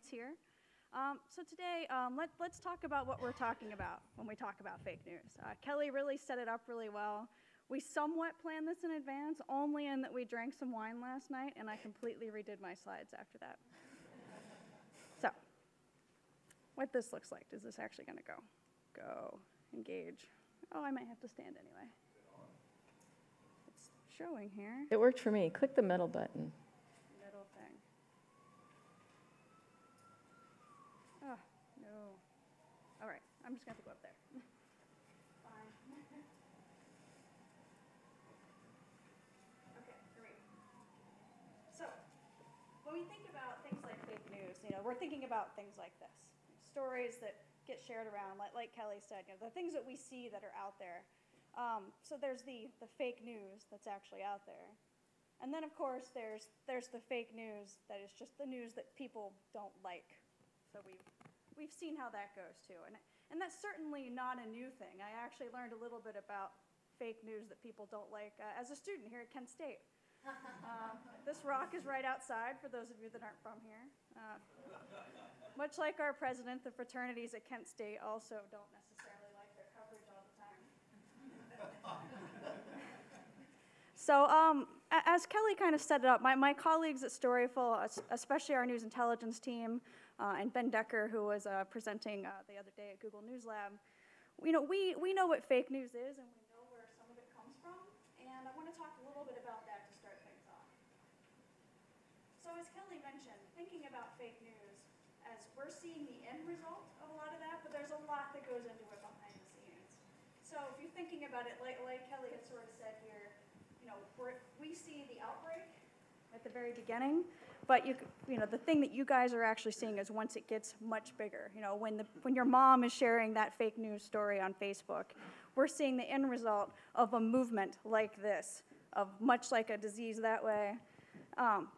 classmates here. So today, let's talk about what we're talking about when we talk about fake news. Kelly really set it up really well. We somewhat planned this in advance, only in that we drank some wine last night, and I completely redid my slides after that. So, what this looks like. Is this actually going to go? Go, engage. Oh, I might have to stand anyway. It's showing here. It worked for me. Click the middle button. Middle thing. Oh, no. All right, I'm just going to have to go up there. Fine. Okay, great. So, when we think about things like fake news, we're thinking about things like this. Stories that get shared around, like Kelly said, the things that we see that are out there. So there's the fake news that's actually out there. And then, of course, there's the fake news that is just the news that people don't like. So we've seen how that goes, too. And that's certainly not a new thing. I actually learned a little bit about fake news that people don't like as a student here at Kent State. This rock is right outside, for those of you that aren't from here. Much like our president, the fraternities at Kent State also don't necessarily like their coverage all the time. So as Kelly kind of set it up, my colleagues at Storyful, especially our news intelligence team, and Ben Decker, who was presenting the other day at Google News Lab, we know what fake news is, and we know where some of it comes from. And I want to talk a little bit about that to start things off. So as Kelly mentioned, thinking about fake news, as we're seeing the end result of a lot of that, but there's a lot that goes into it behind the scenes. So if you're thinking about it, like Kelly had sort of said here, we see the outbreak at the very beginning, but the thing that you guys are actually seeing is once it gets much bigger. When your mom is sharing that fake news story on Facebook, we're seeing the end result of a movement like this, of much like a disease that way.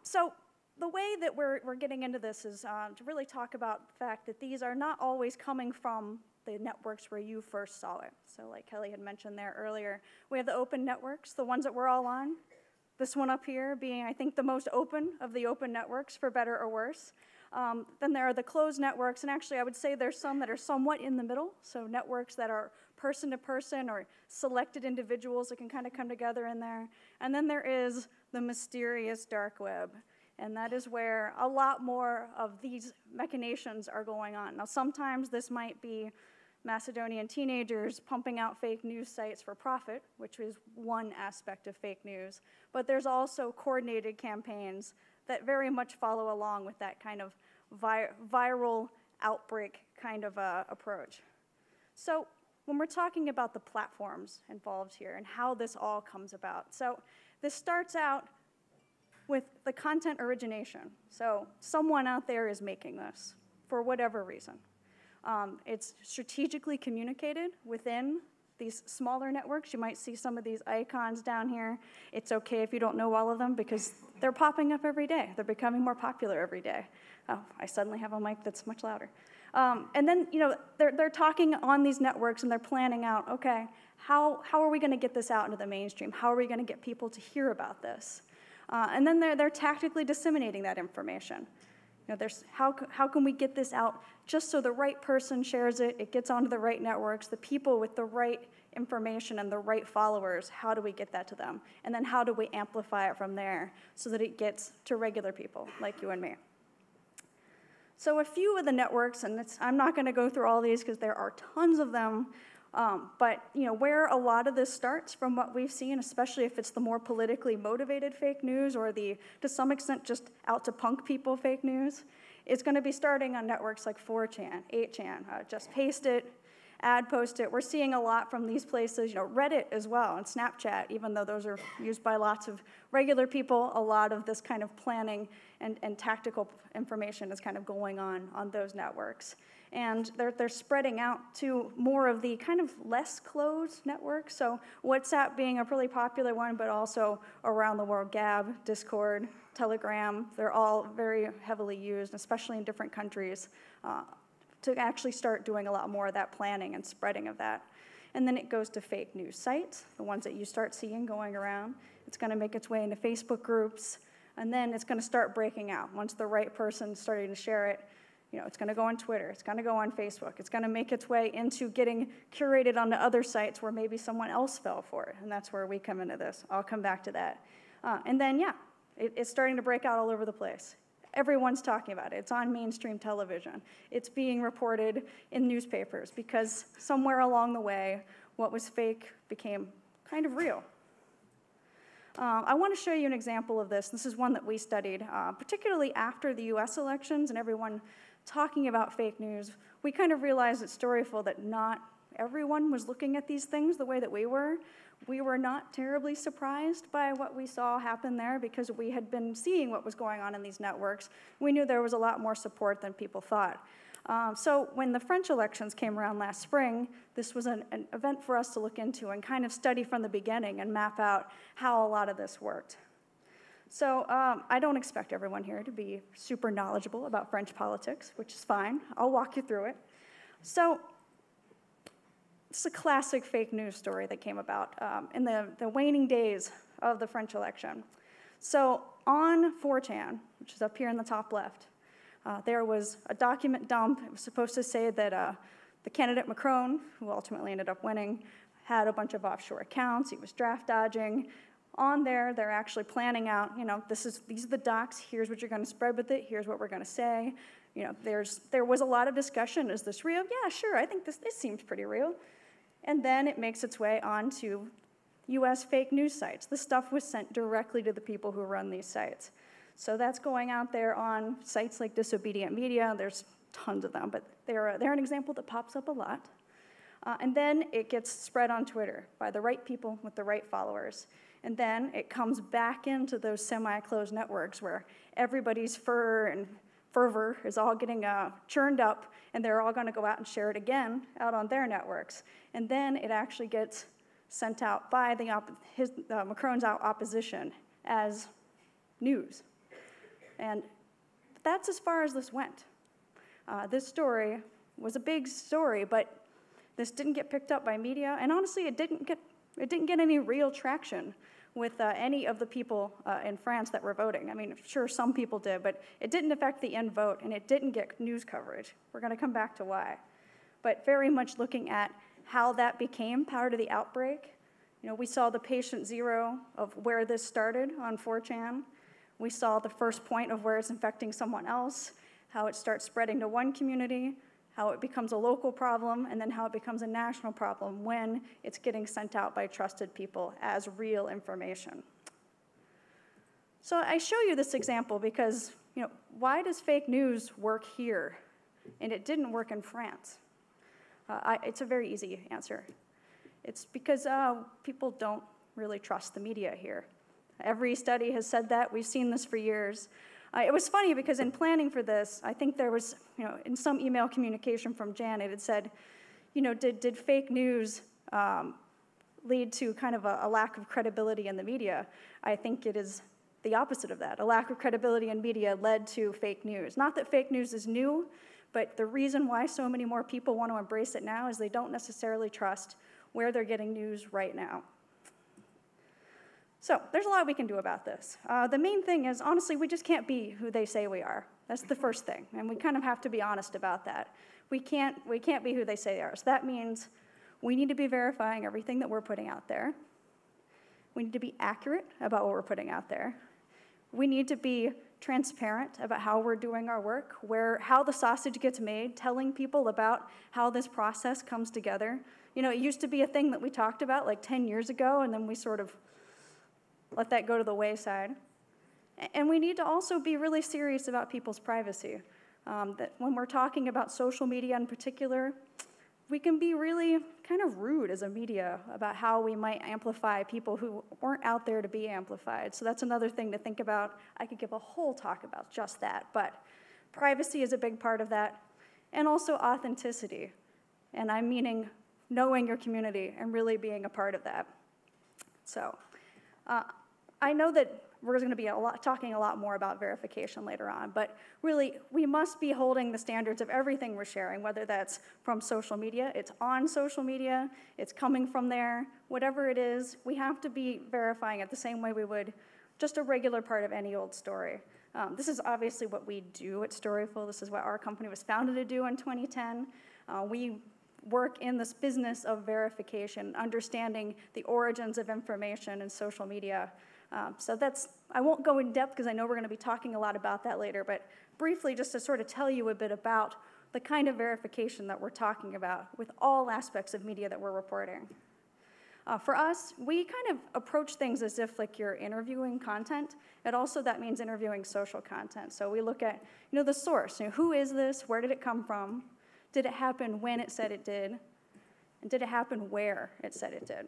So the way that we're getting into this is to really talk about the fact that these are not always coming from the networks where you first saw it. So like Kelly had mentioned there earlier, we have the open networks, the ones that we're all on. This one up here being, I think, the most open of the open networks, for better or worse. Then there are the closed networks, and actually I would say there's some that are somewhat in the middle, so networks that are person-to-person or selected individuals that can kind of come together in there. And then there is the mysterious dark web. And that is where a lot more of these machinations are going on. Now, sometimes this might be Macedonian teenagers pumping out fake news sites for profit, which is one aspect of fake news. But there's also coordinated campaigns that very much follow along with that kind of viral outbreak kind of approach. So when we're talking about the platforms involved here and how this all comes about, so this starts out with the content origination. So someone out there is making this for whatever reason. It's strategically communicated within these smaller networks. You might see some of these icons down here. It's okay if you don't know all of them because they're popping up every day. They're becoming more popular every day. Oh, I suddenly have a mic that's much louder. And then, they're talking on these networks and they're planning out, okay, how are we gonna get this out into the mainstream? How are we gonna get people to hear about this? And then they're tactically disseminating that information. How can we get this out just so the right person shares it, it gets onto the right networks, the people with the right information and the right followers, how do we get that to them? And then how do we amplify it from there so that it gets to regular people like you and me? So a few of the networks, and I'm not gonna go through all these because there are tons of them, but where a lot of this starts from what we've seen, especially if it's the more politically motivated fake news or the, to some extent, just out to punk people fake news, it's going to be starting on networks like 4chan, 8chan, Just Paste It, Ad Post It. We're seeing a lot from these places, Reddit as well, and Snapchat, even though those are used by lots of regular people, a lot of this kind of planning and tactical information is kind of going on those networks. And they're spreading out to more of the kind of less closed networks. So WhatsApp being a really popular one, but also around the world, Gab, Discord, Telegram, they're all very heavily used, especially in different countries, to actually start doing a lot more of that planning and spreading of that. And then it goes to fake news sites, the ones that you start seeing going around. It's going to make its way into Facebook groups, and then it's going to start breaking out. Once the right person's starting to share it, It's going to go on Twitter, it's going to go on Facebook, it's going to make its way into getting curated onto other sites where maybe someone else fell for it, and that's where we come into this. I'll come back to that. And then, it's starting to break out all over the place. Everyone's talking about it. It's on mainstream television. It's being reported in newspapers because somewhere along the way, what was fake became kind of real. I want to show you an example of this. This is one that we studied, particularly after the US elections and everyone talking about fake news. We kind of realized at Storyful that not everyone was looking at these things the way that we were. We were not terribly surprised by what we saw happen there because we had been seeing what was going on in these networks. We knew there was a lot more support than people thought. So when the French elections came around last spring, this was an event for us to look into and kind of study from the beginning and map out how a lot of this worked. So I don't expect everyone here to be super knowledgeable about French politics, which is fine. I'll walk you through it. So it's a classic fake news story that came about in the waning days of the French election. So on 4chan, which is up here in the top left, there was a document dump. It was supposed to say that the candidate Macron, who ultimately ended up winning, had a bunch of offshore accounts. He was draft dodging. On there, they're actually planning out, these are the docs. Here's what you're going to spread with it. Here's what we're going to say. There was a lot of discussion. Is this real? Yeah, sure. I think this seems pretty real. And then it makes its way onto US fake news sites. This stuff was sent directly to the people who run these sites. So that's going out there on sites like Disobedient Media. There's tons of them, but they're an example that pops up a lot. And then it gets spread on Twitter by the right people with the right followers. And then it comes back into those semi-closed networks where everybody's fervor is all getting churned up, and they're all going to go out and share it again out on their networks. And then it actually gets sent out by Macron's opposition as news. And that's as far as this went. This story was a big story, but this didn't get picked up by media, and honestly, it didn't get any real traction with any of the people in France that were voting. I mean, sure, some people did, but it didn't affect the end vote, and it didn't get news coverage. We're going to come back to why. But very much looking at how that became part of the outbreak. We saw the patient zero of where this started on 4chan. We saw the first point of where it's infecting someone else, how it starts spreading to one community, how it becomes a local problem, and then how it becomes a national problem when it's getting sent out by trusted people as real information. So I show you this example because, why does fake news work here and it didn't work in France? It's a very easy answer. It's because people don't really trust the media here. Every study has said that. We've seen this for years. It was funny because in planning for this, I think there was, in some email communication from Janet, it said, did fake news lead to kind of a lack of credibility in the media? I think it is the opposite of that. A lack of credibility in media led to fake news. Not that fake news is new, but the reason why so many more people want to embrace it now is they don't necessarily trust where they're getting news right now. So there's a lot we can do about this. The main thing is, honestly, we just can't be who they say we are. That's the first thing, and we kind of have to be honest about that. We can't be who they say they are. So that means we need to be verifying everything that we're putting out there. We need to be accurate about what we're putting out there. We need to be transparent about how we're doing our work, how the sausage gets made, telling people about how this process comes together. It used to be a thing that we talked about like 10 years ago, and then we sort of let that go to the wayside. And we need to also be really serious about people's privacy. That when we're talking about social media in particular, we can be really kind of rude as a media about how we might amplify people who weren't out there to be amplified. So that's another thing to think about. I could give a whole talk about just that, but privacy is a big part of that. And also authenticity. And I'm meaning knowing your community and really being a part of that. So I know that we're going to be talking a lot more about verification later on, but really, we must be holding the standards of everything we're sharing, whether that's from social media, it's on social media, it's coming from there, whatever it is, we have to be verifying it the same way we would just a regular part of any old story. This is obviously what we do at Storyful. This is what our company was founded to do in 2010. We work in this business of verification, understanding the origins of information in social media. I won't go in depth because I know we're going to be talking a lot about that later, but briefly just to sort of tell you a bit about the kind of verification that we're talking about with all aspects of media that we're reporting. For us, we kind of approach things as if like you're interviewing content, and also that means interviewing social content. So we look at, the source. Who is this? Where did it come from? Did it happen when it said it did? And did it happen where it said it did?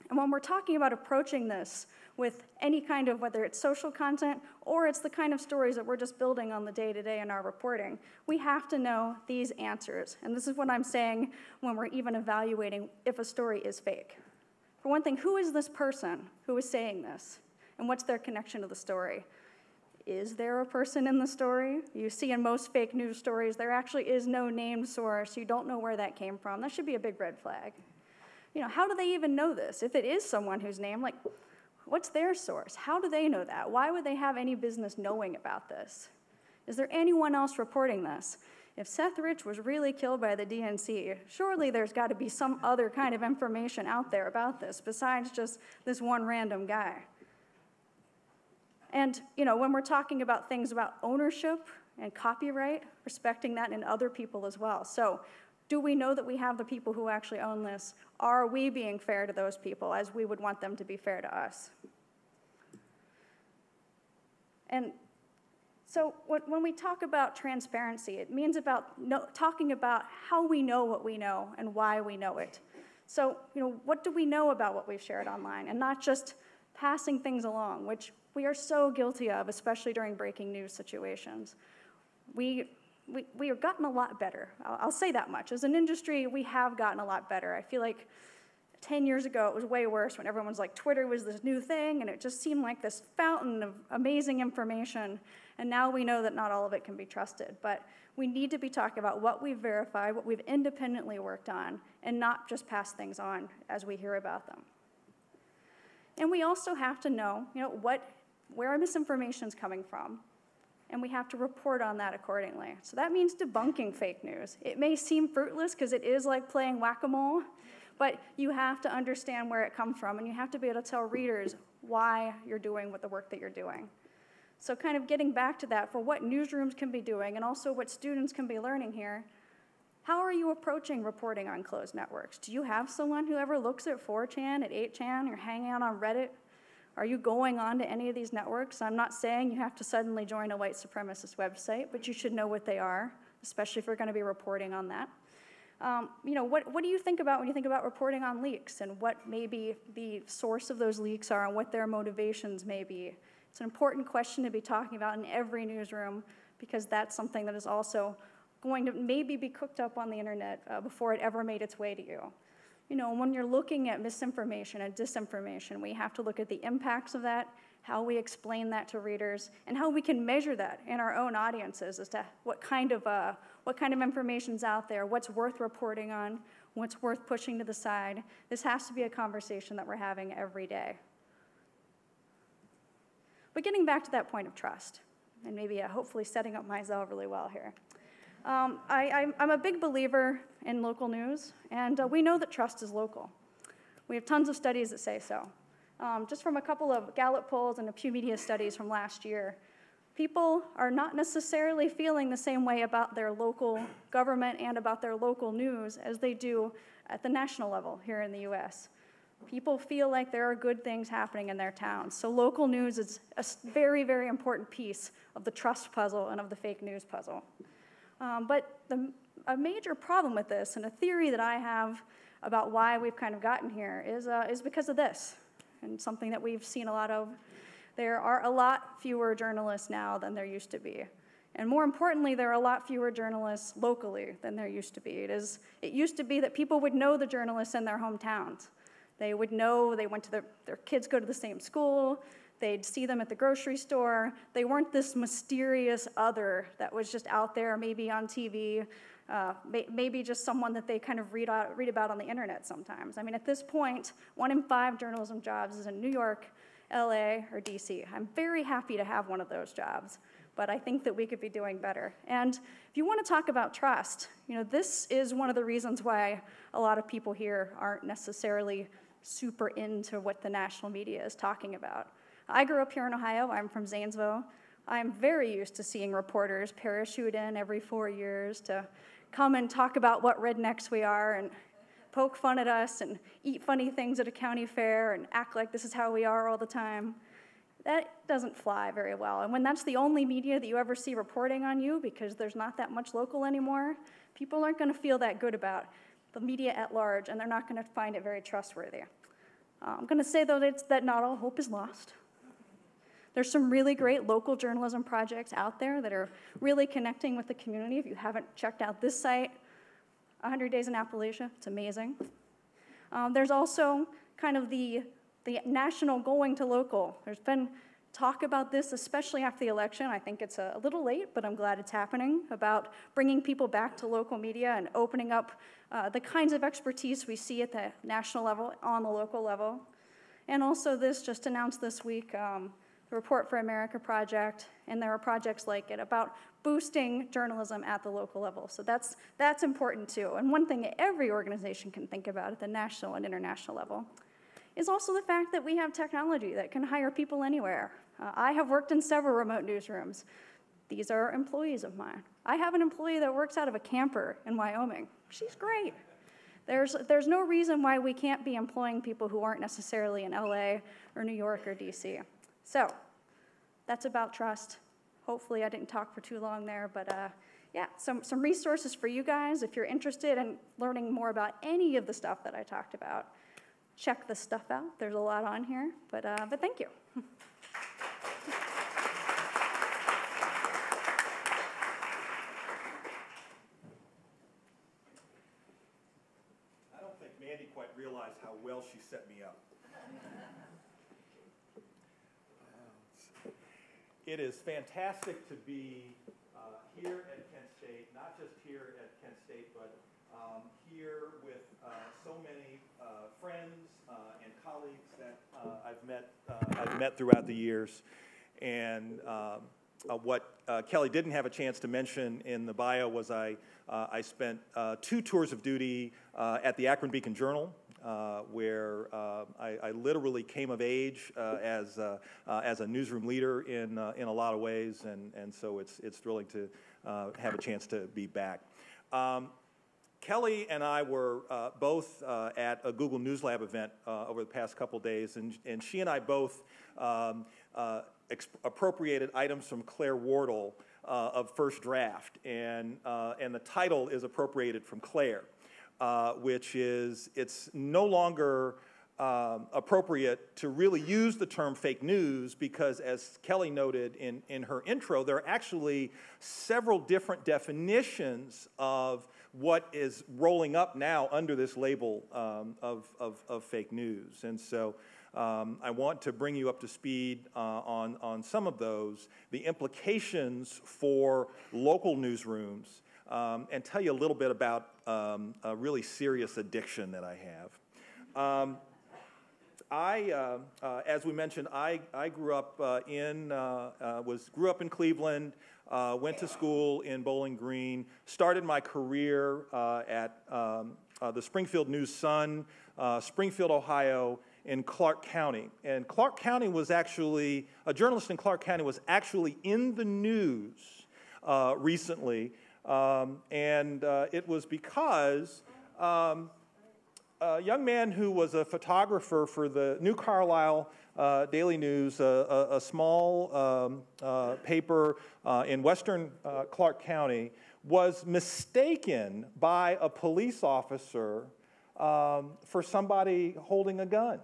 And when we're talking about approaching this with any kind of, whether it's social content or it's the kind of stories that we're just building on the day-to-day in our reporting, we have to know these answers. And this is what I'm saying when we're even evaluating if a story is fake. For one thing, who is this person who is saying this? And what's their connection to the story? Is there a person in the story? You see in most fake news stories, there actually is no named source. You don't know where that came from. That should be a big red flag. How do they even know this? If it is someone who's named, what's their source? How do they know that? Why would they have any business knowing about this? Is there anyone else reporting this? If Seth Rich was really killed by the DNC, surely there's got to be some other kind of information out there about this besides just this one random guy. And, when we're talking about things about ownership and copyright, respecting that in other people as well. So, do we know that we have the people who actually own this? Are we being fair to those people as we would want them to be fair to us? And so when we talk about transparency, it means talking about how we know what we know and why we know it. So, what do we know about what we've shared online, and not just passing things along, which we are so guilty of, especially during breaking news situations. We have gotten a lot better. I'll say that much. As an industry, we have gotten a lot better. I feel like 10 years ago, it was way worse when everyone was like, Twitter was this new thing, and it just seemed like this fountain of amazing information. And now we know that not all of it can be trusted. But we need to be talking about what we've verified, what we've independently worked on, and not just pass things on as we hear about them. And we also have to know, where our misinformation is coming from. And we have to report on that accordingly. So that means debunking fake news. It may seem fruitless because it is like playing whack-a-mole, but you have to understand where it comes from, and you have to be able to tell readers why you're doing the work that you're doing. So kind of getting back to that for what newsrooms can be doing and also what students can be learning here, how are you approaching reporting on closed networks? Do you have someone who ever looks at 4chan, at 8chan, or hanging out on Reddit? Are you going on to any of these networks? I'm not saying you have to suddenly join a white supremacist website, but you should know what they are, especially if you're going to be reporting on that. What do you think about when you think about reporting on leaks and what maybe the source of those leaks are and what their motivations may be? It's an important question to be talking about in every newsroom because that's something that is also going to maybe be cooked up on the internet before it ever made its way to you. When you're looking at misinformation and disinformation, we have to look at the impacts of that, how we explain that to readers, and how we can measure that in our own audiences as to what kind of information's out there, what's worth reporting on, what's worth pushing to the side. This has to be a conversation that we're having every day. But getting back to that point of trust, and maybe hopefully setting up myself really well here. I'm a big believer in local news, and we know that trust is local. We have tons of studies that say so. Just from a couple of Gallup polls and a Pew Media studies from last year, people are not necessarily feeling the same way about their local government and about their local news as they do at the national level here in the US. People feel like there are good things happening in their towns. So local news is a very, very important piece of the trust puzzle and of the fake news puzzle. But a major problem with this, and a theory that I have about why we've kind of gotten here, is because of this, and something that we've seen a lot of. There are a lot fewer journalists now than there used to be. And more importantly, there are a lot fewer journalists locally than there used to be. It used to be that people would know the journalists in their hometowns. They would know their kids go to the same school, they'd see them at the grocery store. They weren't this mysterious other that was just out there, maybe on TV, maybe just someone that they kind of read about on the internet sometimes. I mean, at this point, 1 in 5 journalism jobs is in New York, LA, or DC. I'm very happy to have one of those jobs, but I think that we could be doing better. And if you want to talk about trust, this is one of the reasons why a lot of people here aren't necessarily super into what the national media is talking about. I grew up here in Ohio. I'm from Zanesville. I'm very used to seeing reporters parachute in every 4 years to come and talk about what rednecks we are and poke fun at us and eat funny things at a county fair and act like this is how we are all the time. That doesn't fly very well. And when that's the only media that you ever see reporting on you because there's not that much local anymore, people aren't going to feel that good about the media at large, and they're not going to find it very trustworthy. I'm going to say, though, that not all hope is lost. There's some really great local journalism projects out there that are really connecting with the community. If you haven't checked out this site, 100 Days in Appalachia, it's amazing. There's also kind of the national going to local. There's been talk about this, especially after the election. I think it's a little late, but I'm glad it's happening, about bringing people back to local media and opening up the kinds of expertise we see at the national level on the local level. And also this, just announced this week, the Report for America project, and there are projects like it about boosting journalism at the local level. So that's important too. And one thing every organization can think about at the national and international level is also the fact that we have technology that can hire people anywhere. I have worked in several remote newsrooms. These are employees of mine. I have an employee that works out of a camper in Wyoming. She's great. There's no reason why we can't be employing people who aren't necessarily in LA or New York or DC. So that's about trust. Hopefully I didn't talk for too long there, but yeah, some resources for you guys if you're interested in learning more about any of the stuff that I talked about. Check this stuff out. There's a lot on here, but thank you. I don't think Mandy quite realized how well she set me up. It is fantastic to be here at Kent State, not just here at Kent State, but here with so many friends and colleagues that I've met throughout the years. And what Kelly didn't have a chance to mention in the bio was I spent 2 tours of duty at the Akron Beacon Journal, where I literally came of age as a newsroom leader in a lot of ways, and so it's thrilling to have a chance to be back. Kelly and I were both at a Google News Lab event over the past couple days, and she and I both appropriated items from Claire Wardle of First Draft, and the title is appropriated from Claire. Which is, it's no longer appropriate to really use the term fake news because, as Kelly noted in her intro, there are actually several different definitions of what is rolling up now under this label of fake news. And so I want to bring you up to speed on some of those, the implications for local newsrooms, and tell you a little bit about a really serious addiction that I have. As we mentioned, I grew up grew up in Cleveland, went to school in Bowling Green, started my career at the Springfield News-Sun, Springfield, Ohio, in Clark County. And Clark County was actually, a journalist in Clark County was actually in the news recently. It was because a young man who was a photographer for the New Carlisle Daily News, a small paper in western Clark County, was mistaken by a police officer for somebody holding a gun.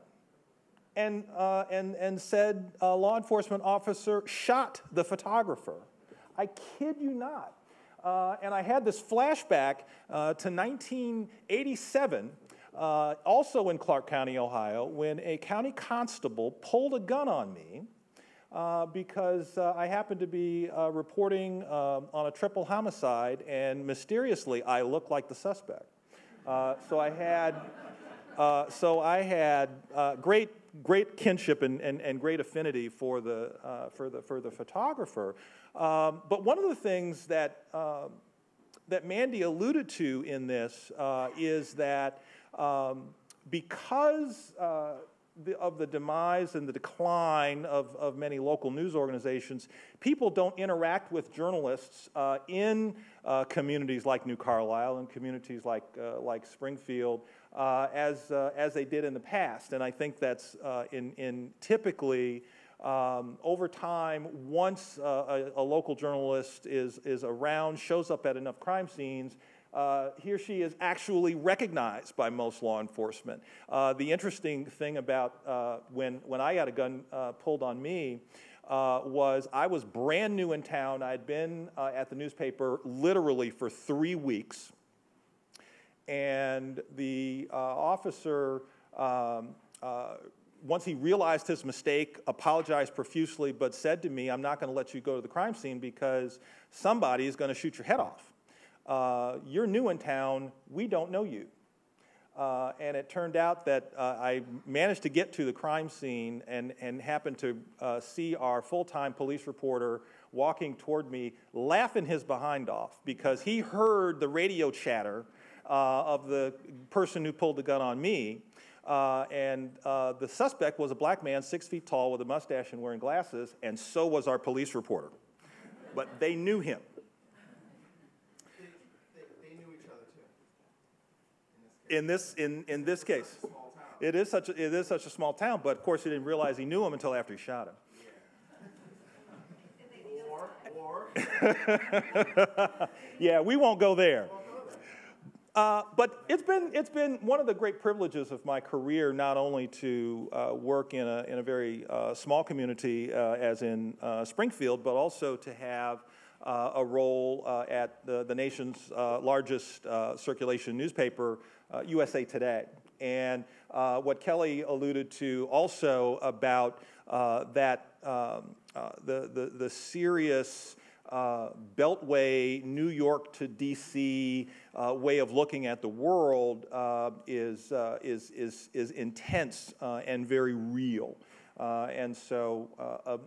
And said a law enforcement officer shot the photographer. I kid you not. And I had this flashback to 1987, also in Clark County, Ohio, when a county constable pulled a gun on me because I happened to be reporting on a triple homicide, and mysteriously I looked like the suspect. So I had great great kinship and great affinity for the photographer. But one of the things that that Mandy alluded to in this is that because of the demise and the decline of many local news organizations, people don't interact with journalists in communities like New Carlisle and communities like Springfield as they did in the past. And I think that's in typically over time, once a local journalist is around, shows up at enough crime scenes, he or she is actually recognized by most law enforcement. The interesting thing about when I got a gun pulled on me was I was brand new in town. I'd been at the newspaper literally for 3 weeks. And the officer, once he realized his mistake, apologized profusely, but said to me, "I'm not going to let you go to the crime scene because somebody is going to shoot your head off. You're new in town, we don't know you." And it turned out that I managed to get to the crime scene and happened to see our full-time police reporter walking toward me, laughing his behind off because he heard the radio chatter of the person who pulled the gun on me. And the suspect was a black man, 6 feet tall, with a mustache and wearing glasses, and so was our police reporter. But they knew him. They knew each other too. In this case, it is such a small town. But of course, he didn't realize he knew him until after he shot him. Yeah, we won't go there. But it's been one of the great privileges of my career, not only to work in a very small community as in Springfield, but also to have a role at the nation's largest circulation newspaper, USA Today. And what Kelly alluded to also about the serious Beltway, New York to D.C. Way of looking at the world is intense and very real. And so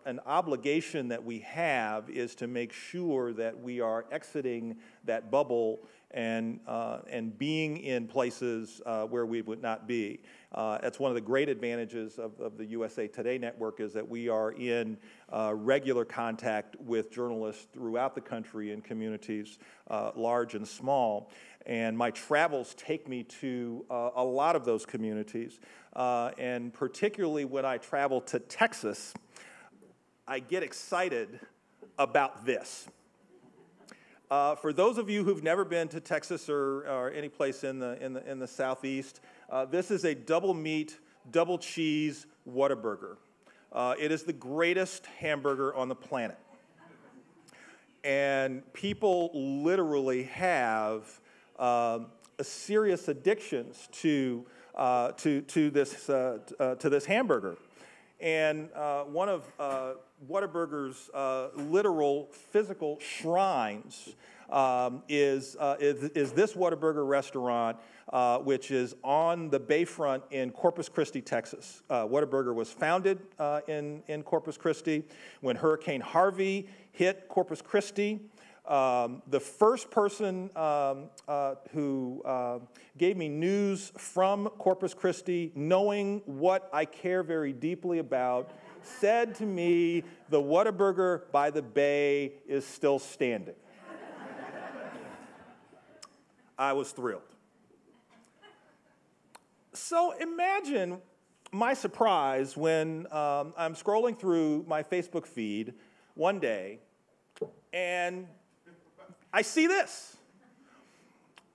an obligation that we have is to make sure that we are exiting that bubble and being in places where we would not be. That's one of the great advantages of the USA Today network, is that we are in regular contact with journalists throughout the country in communities large and small. And my travels take me to a lot of those communities. And particularly when I travel to Texas, I get excited about this. For those of you who've never been to Texas or any place in the Southeast, this is a double meat, double cheese Whataburger. It is the greatest hamburger on the planet. And people literally have serious addictions to this hamburger. And one of Whataburger's literal physical shrines is this Whataburger restaurant, which is on the bayfront in Corpus Christi, Texas. Whataburger was founded in Corpus Christi. When Hurricane Harvey hit Corpus Christi, the first person who gave me news from Corpus Christi, knowing what I care very deeply about, said to me, "The Whataburger by the bay is still standing." I was thrilled. So imagine my surprise when I'm scrolling through my Facebook feed one day and I see this.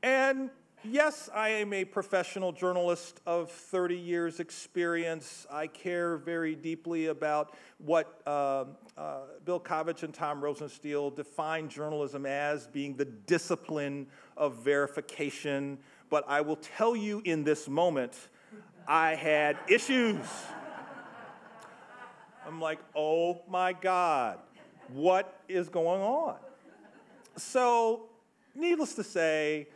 And yes, I am a professional journalist of 30 years experience. I care very deeply about what Bill Kovach and Tom Rosenstiel define journalism as, being the discipline of verification. But I will tell you in this moment, I had issues. I'm like, oh my God, what is going on? So, needless to say,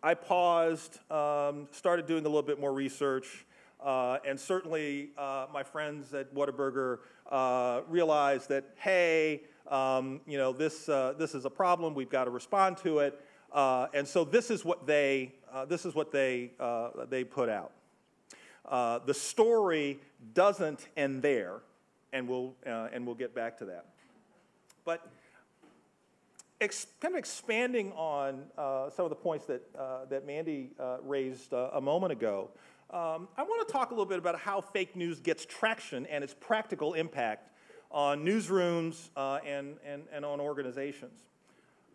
I paused, started doing a little bit more research, And certainly my friends at Whataburger realized that, hey, this is a problem. We've got to respond to it. And so this is what they put out. The story doesn't end there, and we'll get back to that. But kind of expanding on some of the points that Mandy raised a moment ago, I want to talk a little bit about how fake news gets traction and its practical impact on newsrooms and on organizations.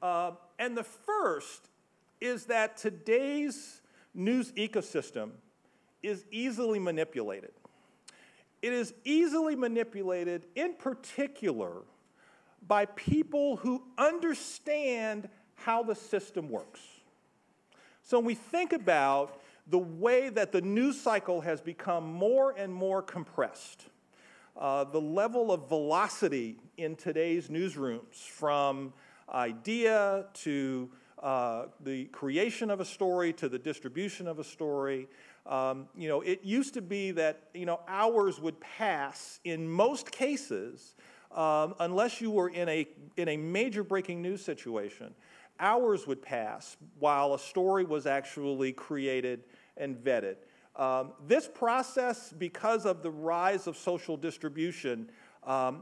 And the first is that today's news ecosystem is easily manipulated. It is easily manipulated, in particular, by people who understand how the system works. So when we think about the way that the news cycle has become more and more compressed, the level of velocity in today's newsrooms, from idea to the creation of a story to the distribution of a story, it used to be that hours would pass in most cases, unless you were in a major breaking news situation. Hours would pass while a story was actually created and vetted. This process, because of the rise of social distribution,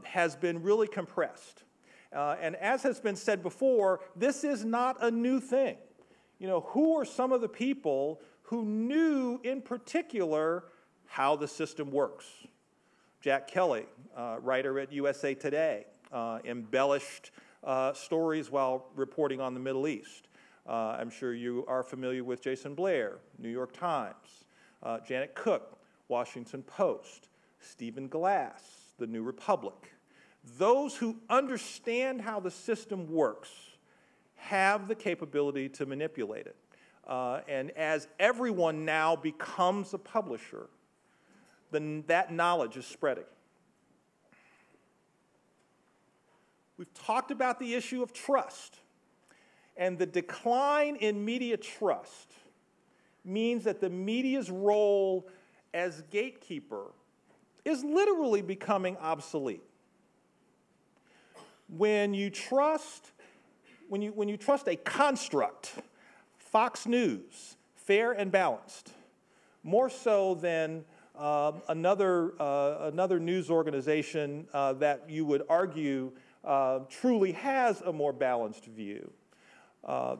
has been really compressed. And as has been said before, this is not a new thing. Who are some of the people who knew in particular how the system works? Jack Kelly, writer at USA Today, embellished stories while reporting on the Middle East. I'm sure you are familiar with Jason Blair, New York Times, Janet Cook, Washington Post, Stephen Glass, The New Republic. Those who understand how the system works have the capability to manipulate it. And as everyone now becomes a publisher, then that knowledge is spreading. We've talked about the issue of trust. And the decline in media trust means that the media's role as gatekeeper is literally becoming obsolete. When you trust a construct, Fox News, fair and balanced, more so than another news organization that you would argue truly has a more balanced view,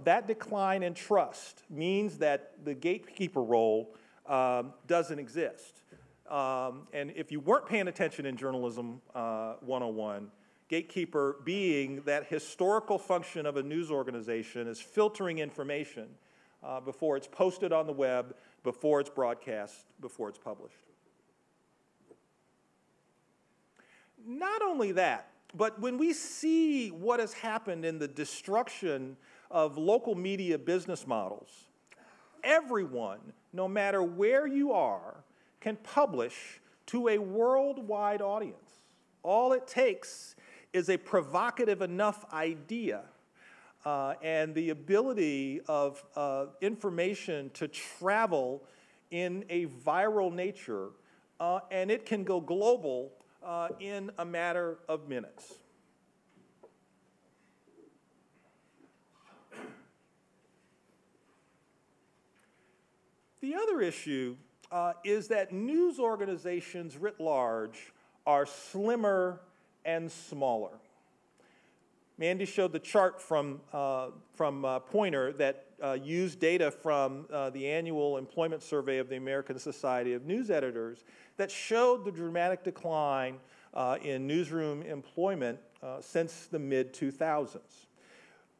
that decline in trust means that the gatekeeper role doesn't exist. And if you weren't paying attention in Journalism 101, gatekeeper being that historical function of a news organization is filtering information before it's posted on the web, before it's broadcast, before it's published. Not only that, but when we see what has happened in the destruction of local media business models, everyone, no matter where you are, can publish to a worldwide audience. All it takes is a provocative enough idea and the ability of information to travel in a viral nature, and it can go global in a matter of minutes. The other issue is that news organizations writ large are slimmer and smaller. Mandy showed the chart from Poynter that used data from the annual employment survey of the American Society of News Editors that showed the dramatic decline in newsroom employment since the mid-2000s.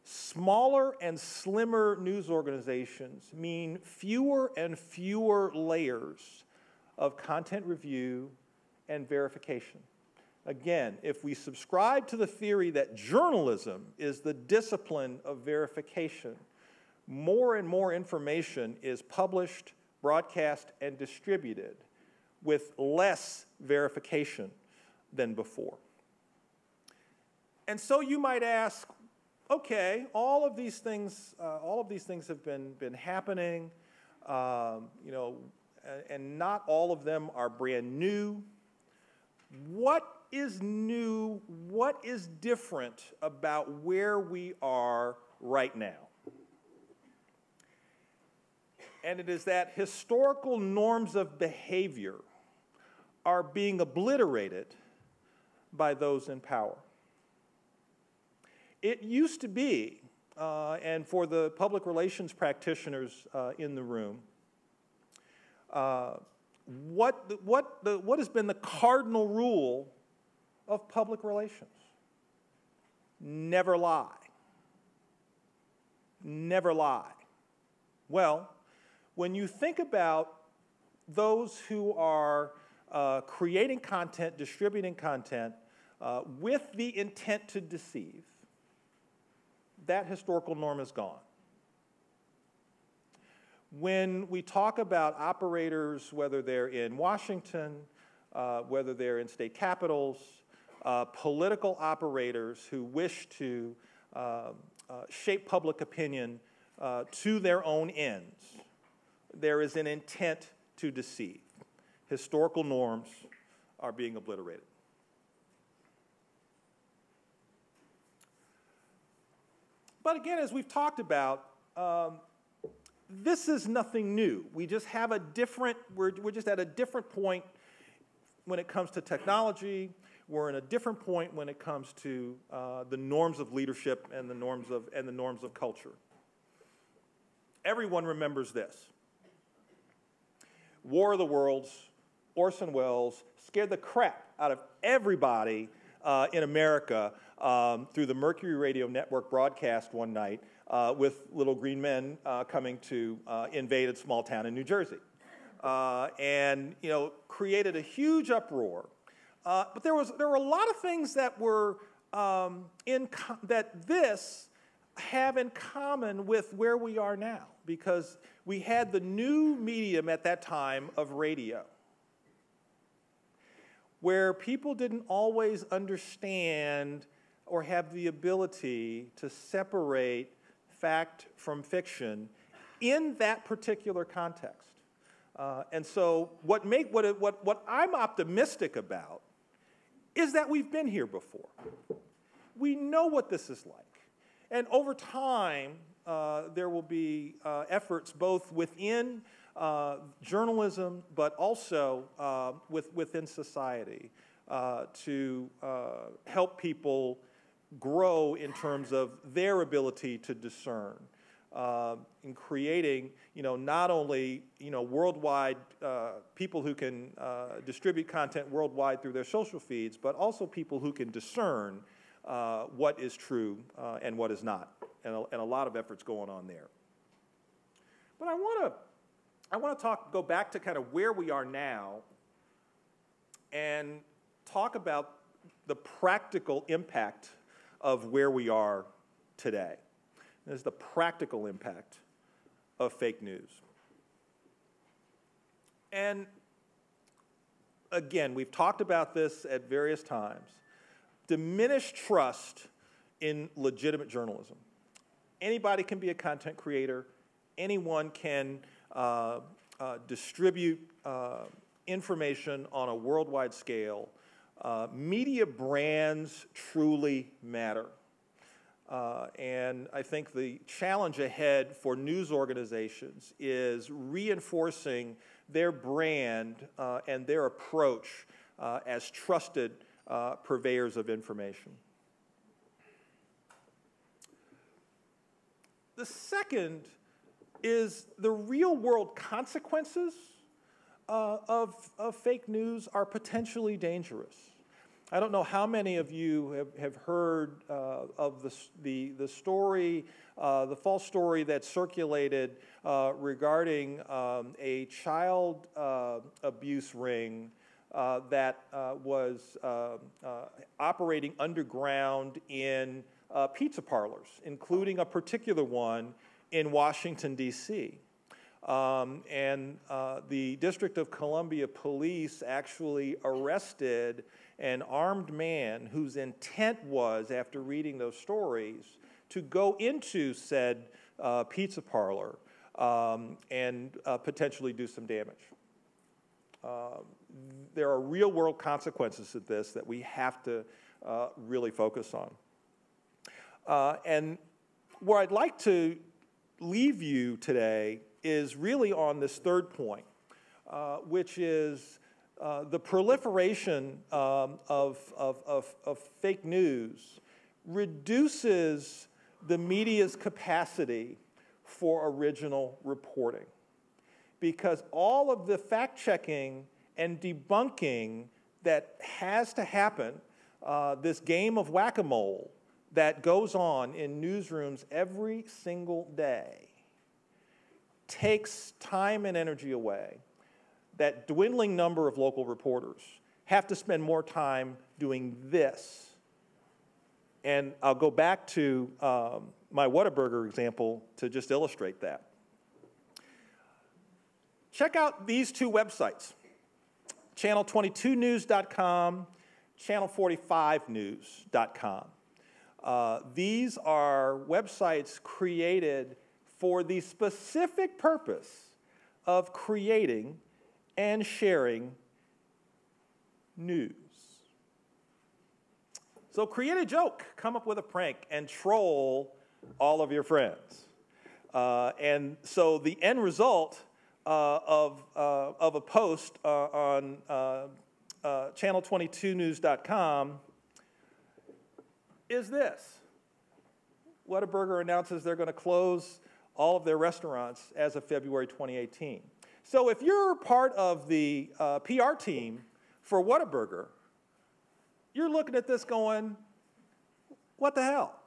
Smaller and slimmer news organizations mean fewer and fewer layers of content review and verification. Again, if we subscribe to the theory that journalism is the discipline of verification, more and more information is published, broadcast, and distributed with less verification than before. And so you might ask, okay, all of these things have been happening. and not all of them are brand new. What is new? What is different about where we are right now? And it is that historical norms of behavior are being obliterated by those in power. It used to be, and for the public relations practitioners in the room, what has been the cardinal rule of public relations? Never lie. Never lie. Well, when you think about those who are creating content, distributing content with the intent to deceive, that historical norm is gone. When we talk about operators, whether they're in Washington, whether they're in state capitals, political operators who wish to shape public opinion to their own ends, there is an intent to deceive. Historical norms are being obliterated. But again, as we've talked about, this is nothing new. We just have a different, we're just at a different point when it comes to technology. We're in a different point when it comes to the norms of leadership and the norms of culture. Everyone remembers this. War of the Worlds, Orson Welles scared the crap out of everybody in America through the Mercury Radio Network broadcast one night with little green men coming to invade a small town in New Jersey. And, you know, created a huge uproar. But there were a lot of things that were that this have in common with where we are now, because we had the new medium at that time of radio, where people didn't always understand or have the ability to separate fact from fiction in that particular context. And so what I'm optimistic about is that we've been here before. We know what this is like. And over time, there will be efforts both within journalism, but also within society to help people grow in terms of their ability to discern, in creating, not only, worldwide people who can distribute content worldwide through their social feeds, but also people who can discern what is true and what is not, and a lot of efforts going on there. But I want to go back to kind of where we are now and talk about the practical impact of where we are today. This is the practical impact of fake news. And again, we've talked about this at various times. Diminished trust in legitimate journalism. Anybody can be a content creator. Anyone can distribute information on a worldwide scale. Media brands truly matter. And I think the challenge ahead for news organizations is reinforcing their brand and their approach as trusted purveyors of information. The second is the real-world consequences of fake news are potentially dangerous. I don't know how many of you have heard of the story, the false story that circulated regarding a child abuse ring that was operating underground in pizza parlors, including a particular one in Washington, D.C. And the District of Columbia Police actually arrested an armed man whose intent was, after reading those stories, to go into said pizza parlor and potentially do some damage. there are real-world consequences of this that we have to really focus on. And where I'd like to leave you today is really on this third point, which is the proliferation of fake news reduces the media's capacity for original reporting, because all of the fact-checking and debunking that has to happen, this game of whack-a-mole that goes on in newsrooms every single day, takes time and energy away. That dwindling number of local reporters have to spend more time doing this. And I'll go back to my Whataburger example to just illustrate that. Check out these two websites, channel22news.com, channel45news.com. These are websites created for the specific purpose of creating and sharing news. So create a joke, come up with a prank, and troll all of your friends. And so the end result of a post on channel22news.com is this. Whataburger announces they're going to close all of their restaurants as of February 2018. So if you're part of the PR team for Whataburger, you're looking at this going, what the hell?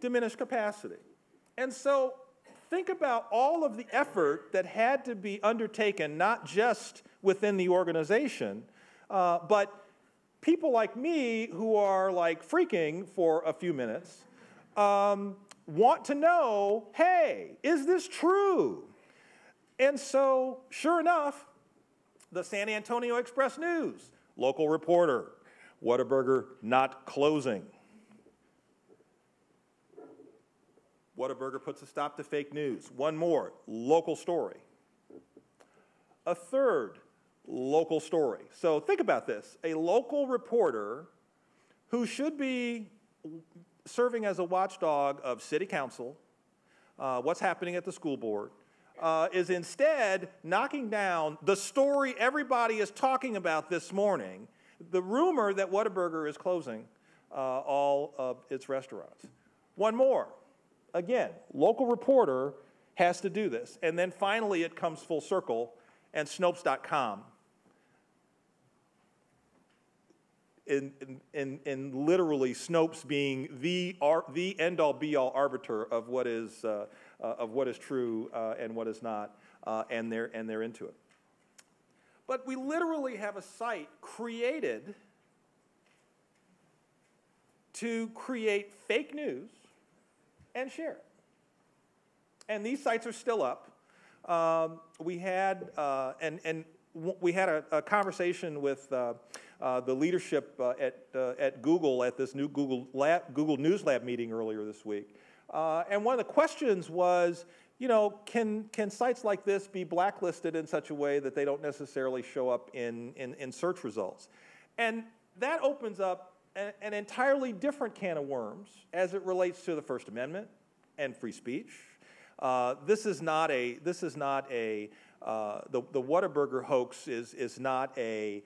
Diminished capacity. And so think about all of the effort that had to be undertaken, not just within the organization, but people like me who are like freaking for a few minutes want to know, hey, is this true? And so, sure enough, the San Antonio Express News, local reporter, Whataburger not closing. Whataburger puts a stop to fake news. One more, local story. A third, local story. So think about this. A local reporter who should be serving as a watchdog of city council, what's happening at the school board, is instead knocking down the story everybody is talking about this morning, the rumor that Whataburger is closing all of its restaurants. One more. Again, local reporter has to do this. And then finally it comes full circle, and Snopes.com, in literally Snopes being the end-all be-all arbiter of what is true and what is not, and they're into it. But we literally have a site created to create fake news and share it. And these sites are still up. We had a conversation with the leadership at Google at this new Google News Lab meeting earlier this week. And one of the questions was, you know, can sites like this be blacklisted in such a way that they don't necessarily show up in search results? And that opens up an entirely different can of worms as it relates to the First Amendment and free speech. This is not the Whataburger hoax is not an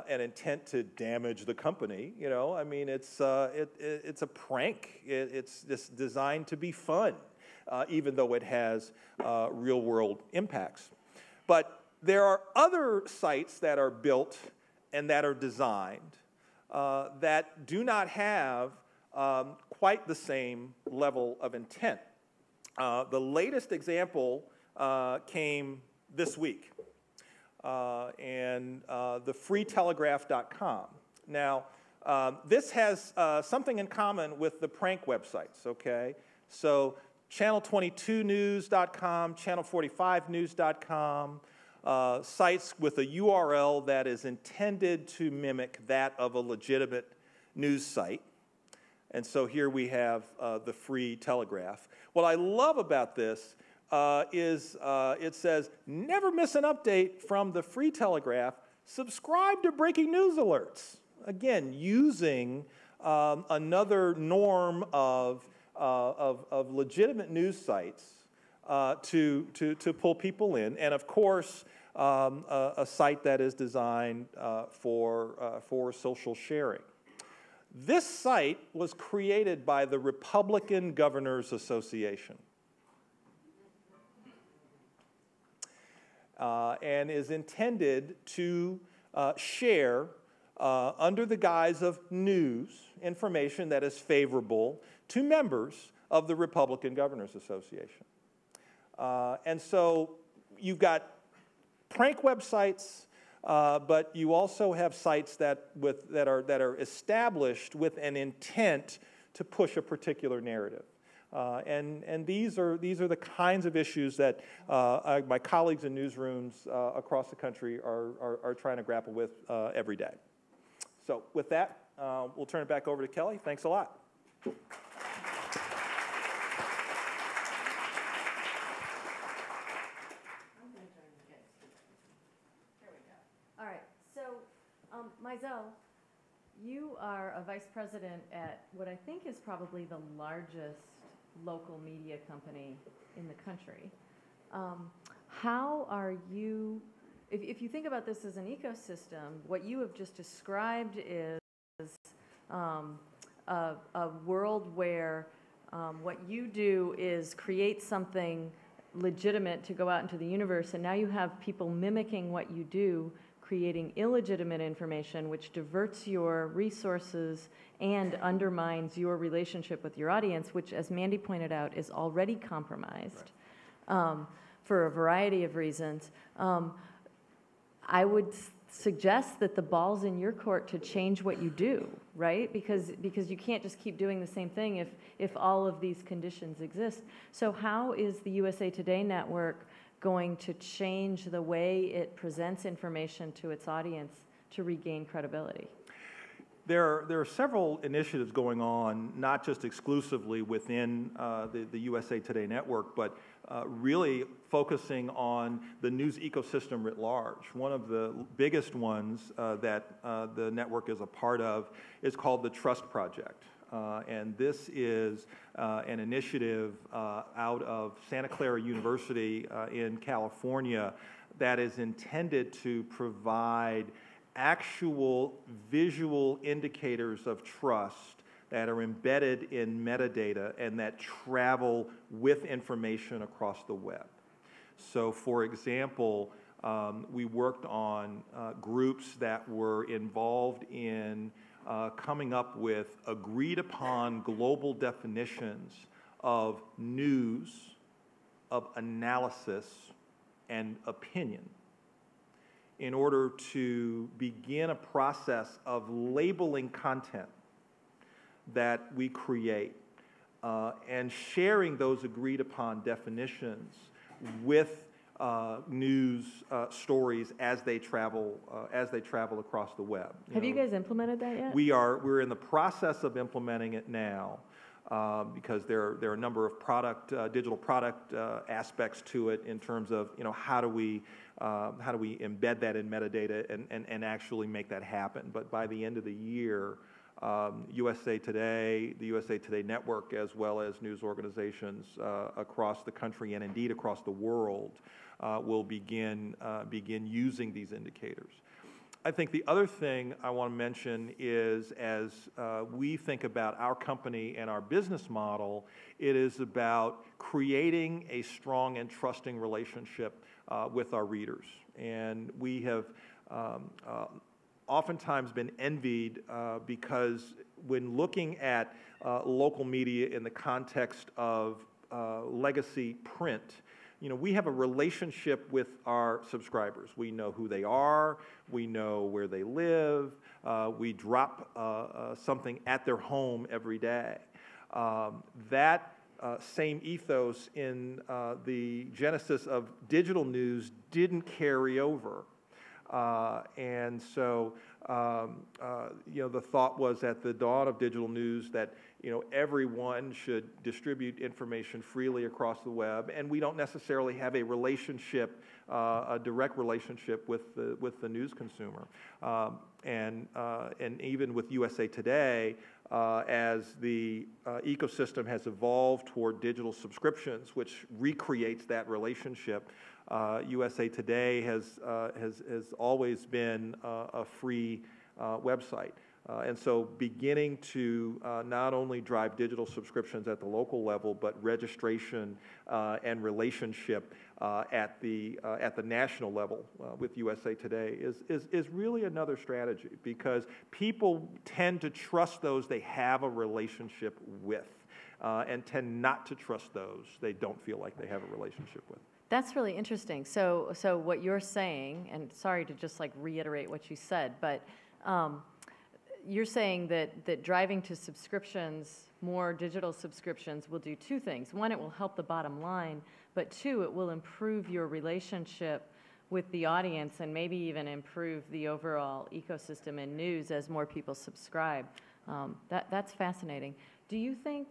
intent to damage the company. You know, I mean, it's a prank. It's just designed to be fun, even though it has real-world impacts. But there are other sites that are built and that are designed that do not have quite the same level of intent. The latest example came this week, and the freetelegraph.com. Now, this has something in common with the prank websites, okay? So channel22news.com, channel45news.com, sites with a URL that is intended to mimic that of a legitimate news site. And so here we have the Free Telegraph. What I love about this it says, never miss an update from the Free Telegraph. Subscribe to breaking news alerts. Again, using another norm of legitimate news sites to pull people in, and of course, a site that is designed for social sharing. This site was created by the Republican Governors Association and is intended to share under the guise of news information that is favorable to members of the Republican Governors Association. And so you've got prank websites, but you also have sites that are established with an intent to push a particular narrative. And these are the kinds of issues that my colleagues in newsrooms across the country are trying to grapple with every day. So with that, we'll turn it back over to Kelly. Thanks a lot. All right, so Mizell, you are a vice president at what I think is probably the largest local media company in the country. How are you, if you think about this as an ecosystem, what you have just described is a world where what you do is create something legitimate to go out into the universe, and now you have people mimicking what you do, creating illegitimate information which diverts your resources and undermines your relationship with your audience, which, as Mandy pointed out, is already compromised for a variety of reasons. I would suggest that the ball's in your court to change what you do, right? Because you can't just keep doing the same thing if all of these conditions exist. So how is the USA Today network going to change the way it presents information to its audience to regain credibility? There are several initiatives going on, not just exclusively within the USA Today network, but really focusing on the news ecosystem writ large. One of the biggest ones that the network is a part of is called the Trust Project. And this is an initiative out of Santa Clara University in California that is intended to provide actual visual indicators of trust that are embedded in metadata and that travel with information across the web. So, for example, we worked on groups that were involved in coming up with agreed upon global definitions of news, of analysis, and opinion in order to begin a process of labeling content that we create and sharing those agreed upon definitions with news stories as they travel across the web. Have you guys implemented that yet? We're in the process of implementing it now because there are a number of digital product aspects to it in terms of how do we embed that in metadata and actually make that happen. But by the end of the year, USA Today, the USA Today network, as well as news organizations across the country and indeed across the world, will begin using these indicators. I think the other thing I want to mention is as we think about our company and our business model, it is about creating a strong and trusting relationship with our readers. And we have oftentimes been envied because when looking at local media in the context of legacy print, we have a relationship with our subscribers. We know who they are, we know where they live, we drop something at their home every day. That same ethos in the genesis of digital news didn't carry over. And so, the thought was at the dawn of digital news that, everyone should distribute information freely across the web, and we don't necessarily have a relationship, a direct relationship with the news consumer. And even with USA Today, as the ecosystem has evolved toward digital subscriptions, which recreates that relationship, USA Today has always been a free website. And so beginning to not only drive digital subscriptions at the local level, but registration and relationship at the national level with USA Today is really another strategy, because people tend to trust those they have a relationship with and tend not to trust those they don't feel like they have a relationship with. That's really interesting. So what you're saying, and sorry to just like reiterate what you said, but you're saying that driving to subscriptions, more digital subscriptions, will do two things. One, it will help the bottom line, but two, it will improve your relationship with the audience and maybe even improve the overall ecosystem in news as more people subscribe. That's fascinating. Do you think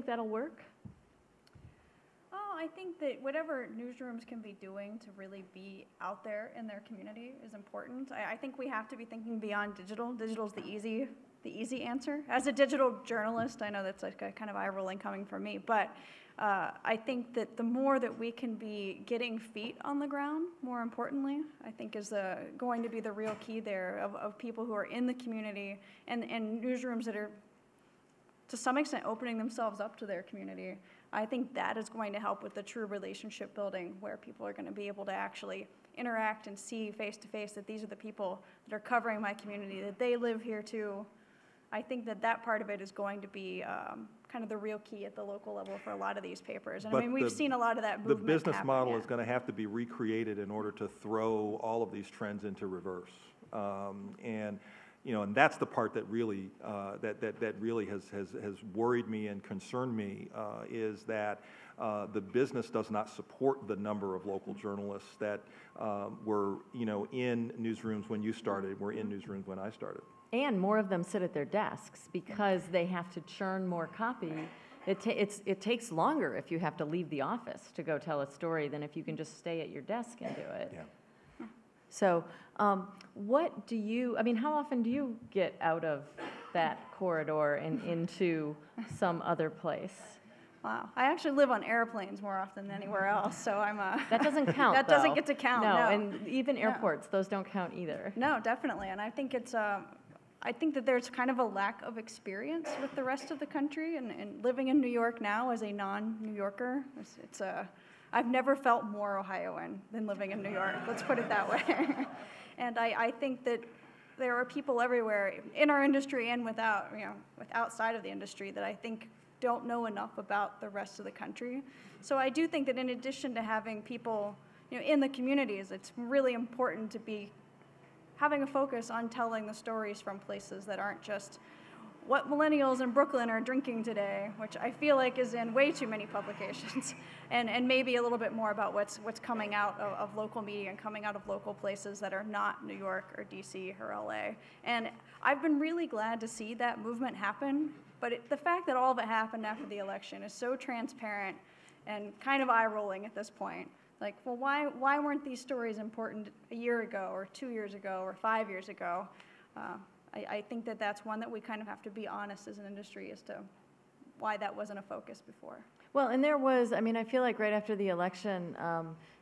that'll work? I think that whatever newsrooms can be doing to really be out there in their community is important. I think we have to be thinking beyond digital. Digital's the easy answer. As a digital journalist, I know that's like a kind of eye rolling coming from me, but I think that the more that we can be getting feet on the ground, more importantly, I think is going to be the real key there of people who are in the community and newsrooms that are to some extent opening themselves up to their community. I think that is going to help with the true relationship building, where people are going to be able to actually interact and see face to face that these are the people that are covering my community, that they live here too. I think that part of it is going to be kind of the real key at the local level for a lot of these papers. And But I mean, we've seen a lot of that movement The business happen, model yeah. is going to have to be recreated in order to throw all of these trends into reverse. And that's the part that really that really has worried me and concerned me, is that the business does not support the number of local journalists that were in newsrooms when you started, were in newsrooms when I started. And more of them sit at their desks because they have to churn more copy. It takes longer if you have to leave the office to go tell a story than if you can just stay at your desk and do it. Yeah. So how often do you get out of that corridor and into some other place? Wow, I actually live on airplanes more often than anywhere else, so I'm That doesn't count, that doesn't get to count, no. And even airports, those don't count either. No, definitely, and I think I think that there's kind of a lack of experience with the rest of the country, and living in New York now as a non-New Yorker, I've never felt more Ohioan than living in New York, let's put it that way. And I think that there are people everywhere in our industry and outside of the industry that I think don't know enough about the rest of the country. So I do think that in addition to having people in the communities, it's really important to be having a focus on telling the stories from places that aren't just what millennials in Brooklyn are drinking today, which I feel like is in way too many publications, and maybe a little bit more about what's coming out of local media and coming out of local places that are not New York or DC or LA. And I've been really glad to see that movement happen, but the fact that all of it happened after the election is so transparent and kind of eye-rolling at this point. Like, well, why weren't these stories important a year ago or 2 years ago or 5 years ago? I think that's one that we kind of have to be honest as an industry as to why that wasn't a focus before. Well, and there was, I feel like right after the election,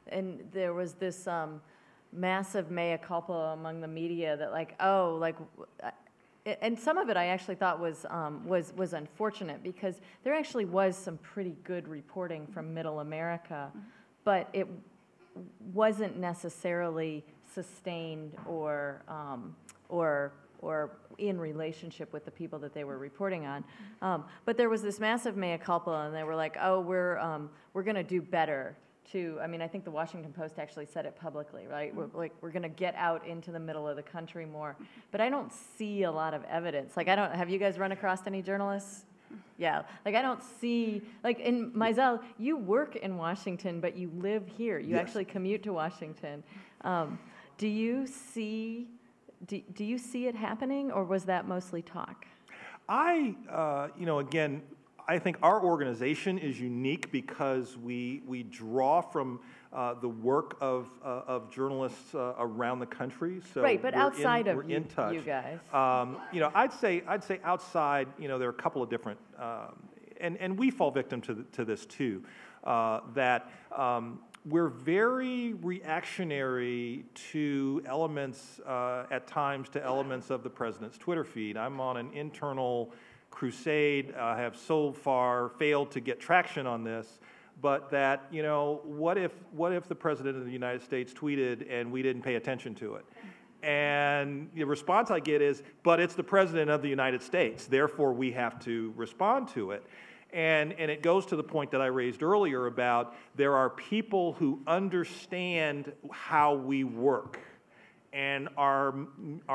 and there was this massive mea culpa among the media that and some of it I actually thought was unfortunate, because there actually was some pretty good reporting from Middle America, but it wasn't necessarily sustained or in relationship with the people that they were reporting on. But there was this massive mea culpa, and they were like, oh, we're going to do better to, I think the Washington Post actually said it publicly, right? We're going to get out into the middle of the country more. But I don't see a lot of evidence. Have you guys run across any journalists? Yeah, I don't see, in Mizell, you work in Washington, but you live here. You Yes. actually commute to Washington. Do you see it happening, or was that mostly talk? Again, I think our organization is unique because we draw from the work of journalists around the country. So right, but outside of we're in touch. You guys. I'd say outside. There are a couple of different, and we fall victim to this too. That we're very reactionary to elements, at times, to elements of the president's Twitter feed. I'm on an internal crusade. I have so far failed to get traction on this, but that, what if the president of the United States tweeted and we didn't pay attention to it? And the response I get is, but it's the president of the United States, therefore we have to respond to it. And it goes to the point that I raised earlier about there are people who understand how we work and are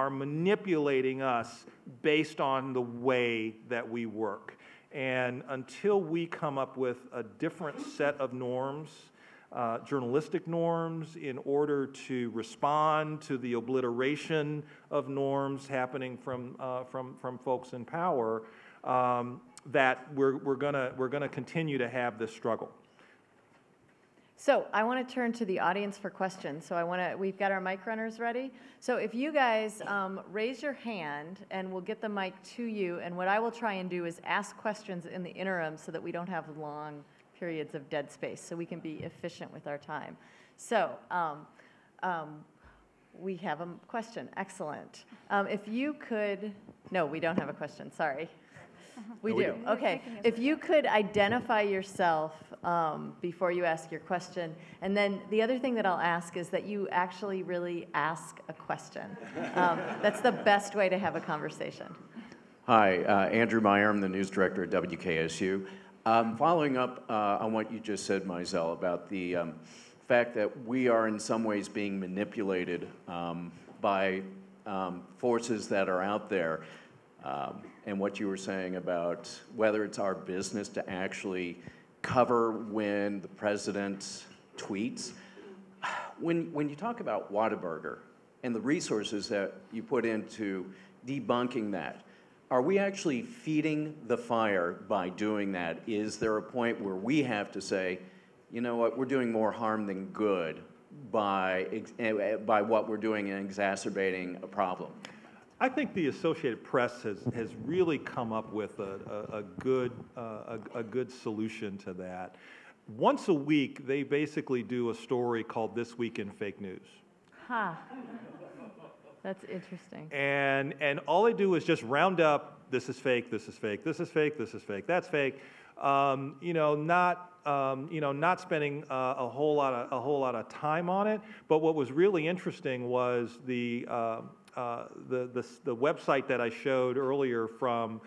manipulating us based on the way that we work. And until we come up with a different set of norms, journalistic norms, in order to respond to the obliteration of norms happening from folks in power, that we're gonna continue to have this struggle. So I want to turn to the audience for questions. So we've got our mic runners ready. So if you guys raise your hand, and we'll get the mic to you. And what I will try and do is ask questions in the interim so that we don't have long periods of dead space, so we can be efficient with our time. So we have a question. Excellent. If you could, no, we don't have a question. Sorry. We do. Okay. If you could identify yourself before you ask your question, and then the other thing that I'll ask is that you actually really ask a question. That's the best way to have a conversation. Hi, Andrew Meyer. I'm the news director at WKSU. Following up on what you just said, Mizell, about the fact that we are in some ways being manipulated by forces that are out there. And what you were saying about whether it's our business to actually cover when the president tweets. When you talk about Whataburger and the resources that you put into debunking that, are we actually feeding the fire by doing that? Is there a point where we have to say, you know what, we're doing more harm than good by what we're doing and exacerbating a problem? I think the Associated Press has really come up with a good solution to that. Once a week, they basically do a story called This Week in Fake News. Ha. That's interesting. And all they do is just round up, this is fake, this is fake, this is fake, this is fake, that's fake. Not spending a whole lot of time on it. But what was really interesting was the website that I showed earlier from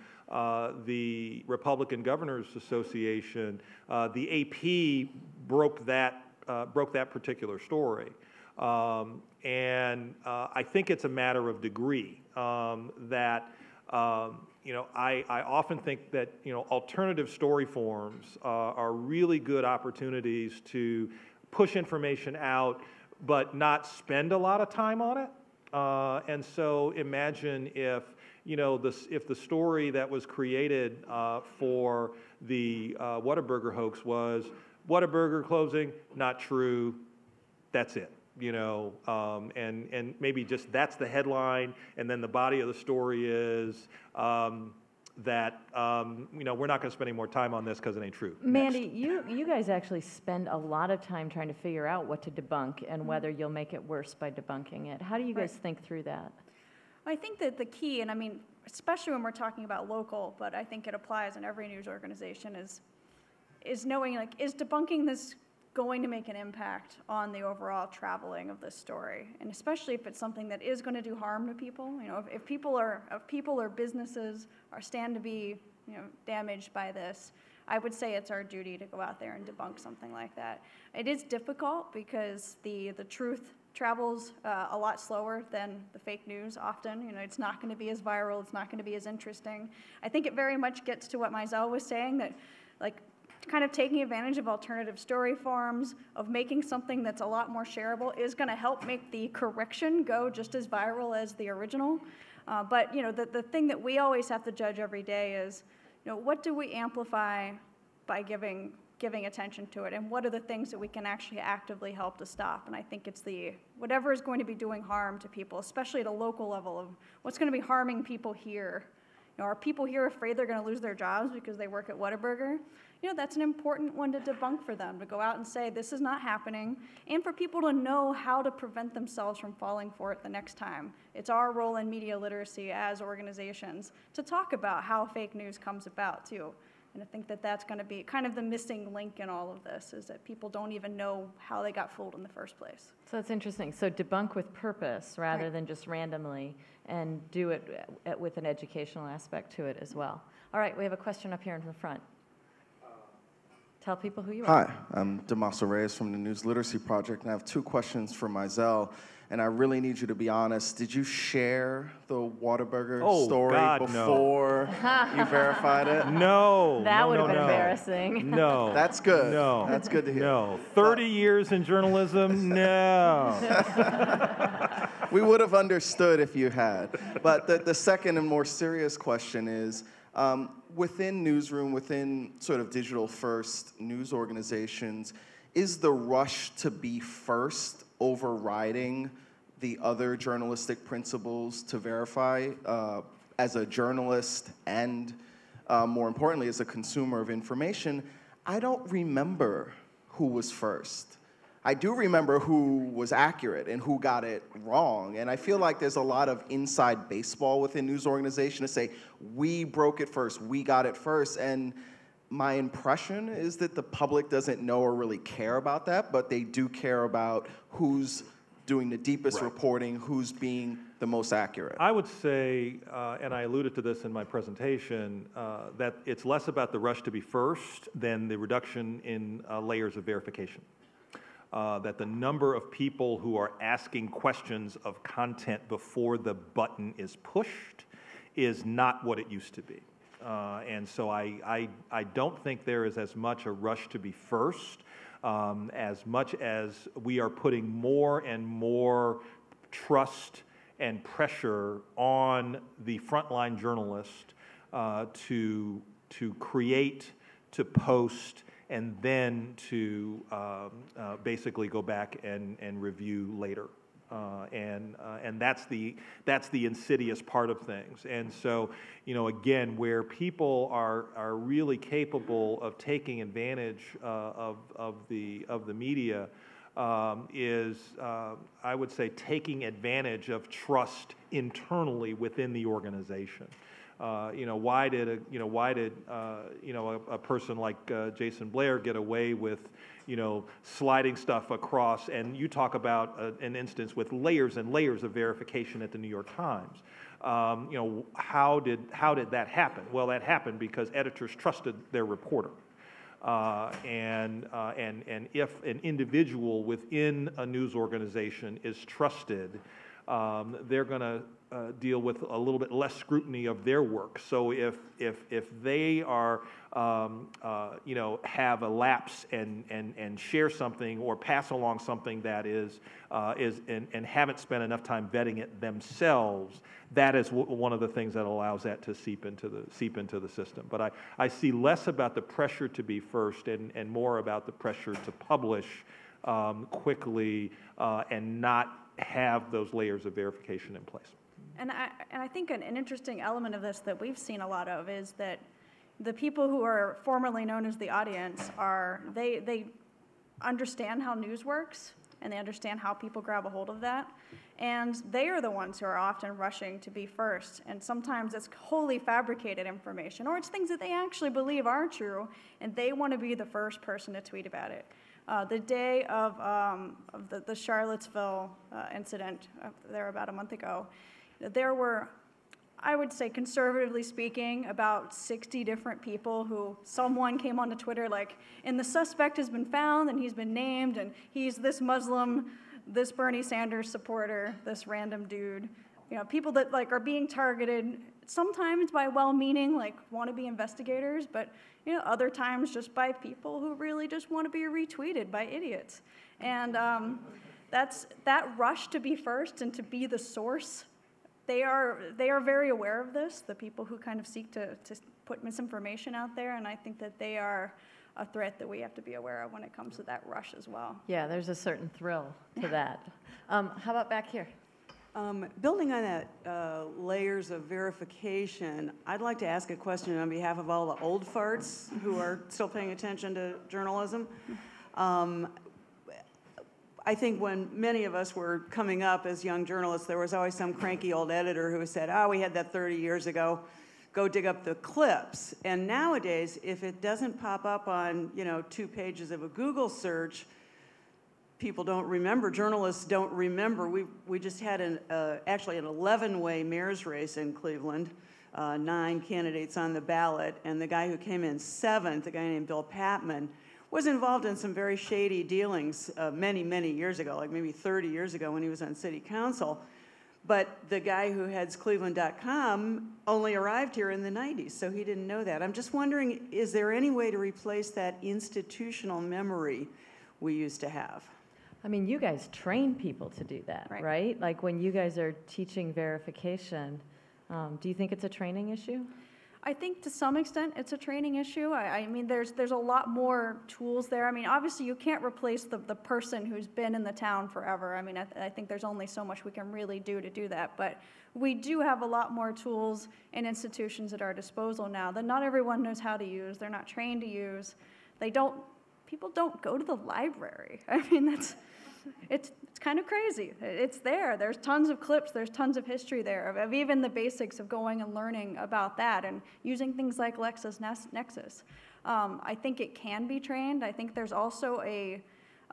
the Republican Governors Association. The AP broke that particular story, and I think it's a matter of degree. I often think that alternative story forms are really good opportunities to push information out, but not spend a lot of time on it. And so imagine if the story that was created for the Whataburger hoax was Whataburger closing, not true, that's it. And maybe just that's the headline, and then the body of the story is that we're not going to spend any more time on this because it ain't true. Mandy, you guys actually spend a lot of time trying to figure out what to debunk and whether you'll make it worse by debunking it. How do you guys think through that? I think that the key, and I mean, especially when we're talking about local, but I think it applies in every news organization, is knowing, like, is debunking this going to make an impact on the overall traveling of this story? And especially if it's something that is going to do harm to people. If people or businesses stand to be damaged by this, I would say it's our duty to go out there and debunk something like that. It is difficult because the truth travels a lot slower than the fake news often. It's not going to be as viral, it's not going to be as interesting. I think it very much gets to what Mizell was saying, that, like, kind of taking advantage of alternative story forms, of making something that's a lot more shareable is going to help make the correction go just as viral as the original. But the thing that we always have to judge every day is, what do we amplify by giving attention to it, and what are the things that we can actually actively help to stop? And I think it's whatever is going to be doing harm to people, especially at a local level, of what's going to be harming people here. Are people here afraid they're going to lose their jobs because they work at Whataburger? That's an important one to debunk for them, to go out and say this is not happening, and for people to know how to prevent themselves from falling for it the next time. It's our role in media literacy as organizations to talk about how fake news comes about, too. And I think that that's going to be kind of the missing link in all of this, is that people don't even know how they got fooled in the first place. So that's interesting. So debunk with purpose rather than just randomly, and do it with an educational aspect to it as well. All right, we have a question up here in the front. Tell people who you are. Hi, I'm Damaso Reyes from the News Literacy Project, and I have 2 questions for Mizell. And I really need you to be honest. Did you share the Whataburger story before you verified it? No. That would have been embarrassing. No. That's good. No. That's good to hear. No. 30 years in journalism? No. We would have understood if you had. But the second and more serious question is, within Newsroom, within sort of digital-first news organizations, is the rush to be first overriding the other journalistic principles to verify as a journalist and, more importantly, as a consumer of information? I don't remember who was first. I do remember who was accurate and who got it wrong. And I feel like there's a lot of inside baseball within news organizations to say, we broke it first, we got it first. And my impression is that the public doesn't know or really care about that, but they do care about who's doing the deepest reporting, who's being the most accurate. I would say, and I alluded to this in my presentation, that it's less about the rush to be first than the reduction in layers of verification. That the number of people who are asking questions of content before the button is pushed is not what it used to be. And so I don't think there is as much a rush to be first, as much as we are putting more and more trust and pressure on the frontline journalist to create, to post, and then to basically go back and review later. And that's the insidious part of things. And so, again, where people are really capable of taking advantage of the media is, I would say, taking advantage of trust internally within the organization. Why did a person like Jason Blair get away with sliding stuff across? And you talk about an instance with layers and layers of verification at the New York Times. How did that happen? Well, that happened because editors trusted their reporter. And if an individual within a news organization is trusted, they're going to deal with a little bit less scrutiny of their work. So if they are have a lapse and share something or pass along something that is and haven't spent enough time vetting it themselves, that is one of the things that allows that to seep into the system. But I see less about the pressure to be first and more about the pressure to publish quickly and not have those layers of verification in place. And I think an interesting element of this that we've seen a lot of is that the people who are formerly known as the audience they understand how news works, and they understand how people grab a hold of that, and they are the ones who are often rushing to be first. And sometimes it's wholly fabricated information, or it's things that they actually believe are true, and they want to be the first person to tweet about it. The day of the Charlottesville incident, there about a month ago, there were, I would say, conservatively speaking, about 60 different people who someone came onto Twitter like, and the suspect has been found, and he's been named, and he's this Muslim, this Bernie Sanders supporter, this random dude. people that like are being targeted sometimes by well-meaning, like wannabe investigators, but other times just by people who really just want to be retweeted by idiots. And that rush to be first and to be the source. They are very aware of this, the people who kind of seek to put misinformation out there, and I think that they are a threat that we have to be aware of when it comes to that rush as well. Yeah, there's a certain thrill to that. How about back here? Building on that layers of verification, I'd like to ask a question on behalf of all the old farts who are still paying attention to journalism. I think when many of us were coming up as young journalists, there was always some cranky old editor who said, "Oh, we had that 30 years ago. Go dig up the clips." And nowadays, if it doesn't pop up on 2 pages of a Google search, people don't remember. Journalists don't remember. We just had actually an 11-way mayor's race in Cleveland, 9 candidates on the ballot, and the guy who came in 7th, a guy named Bill Patman, was involved in some very shady dealings many, many years ago, like maybe 30 years ago when he was on city council. But the guy who heads Cleveland.com only arrived here in the 90s, so he didn't know that. I'm just wondering, is there any way to replace that institutional memory we used to have? I mean, you guys train people to do that, right? Like when you guys are teaching verification, do you think it's a training issue? I think to some extent it's a training issue. I mean, there's a lot more tools there. I mean, obviously you can't replace the person who's been in the town forever. I mean, I think there's only so much we can really do to do that. But we do have a lot more tools and institutions at our disposal now that not everyone knows how to use. They're not trained to use. People don't go to the library. I mean, it's kind of crazy. It's there. There's tons of clips. There's tons of history there of even the basics of going and learning about that and using things like LexisNexis. I think it can be trained. I think there's also a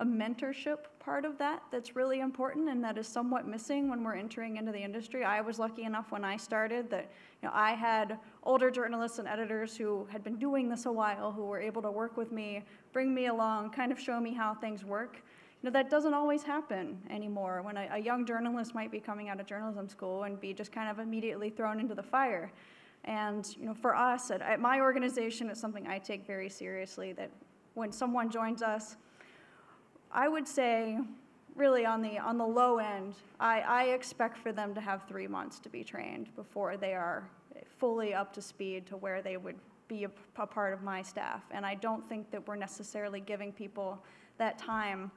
mentorship part of that that's really important and that is somewhat missing when we're entering into the industry. I was lucky enough when I started that I had older journalists and editors who had been doing this a while who were able to work with me, bring me along, kind of show me how things work. That doesn't always happen anymore when a young journalist might be coming out of journalism school and be just kind of immediately thrown into the fire. And for us at my organization, it's something I take very seriously, that when someone joins us, I would say really on the low end, I expect for them to have 3 months to be trained before they are fully up to speed to where they would be a part of my staff. And I don't think that we're necessarily giving people that time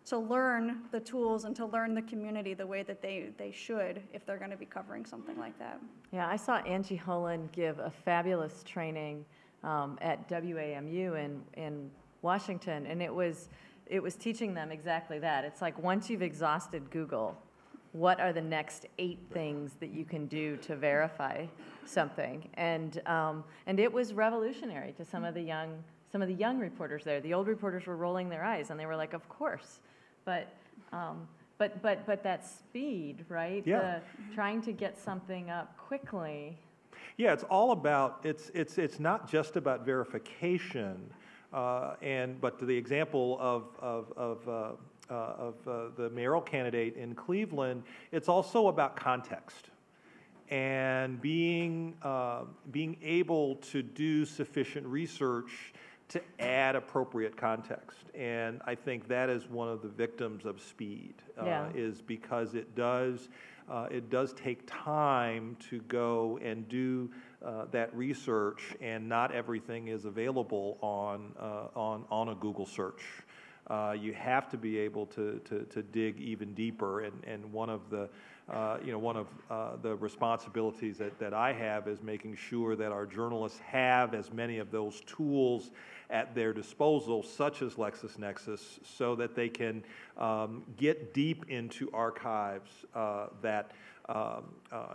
to learn the tools and to learn the community the way that they should if they're going to be covering something like that. Yeah, I saw Angie Holland give a fabulous training at WAMU in Washington, and it was teaching them exactly that. It's like once you've exhausted Google, what are the next 8 things that you can do to verify something? And it was revolutionary to some of the young reporters there. The old reporters were rolling their eyes, and they were like, "Of course." But that speed, right? Yeah. Trying to get something up quickly. Yeah, it's all about, it's not just about verification, but to the example of the mayoral candidate in Cleveland, it's also about context and being able to do sufficient research to add appropriate context. And I think that is one of the victims of speed, is because it does take time to go and do that research, and not everything is available on a Google search. You have to be able to dig even deeper, and one of the responsibilities that I have is making sure that our journalists have as many of those tools at their disposal, such as LexisNexis, so that they can get deep into archives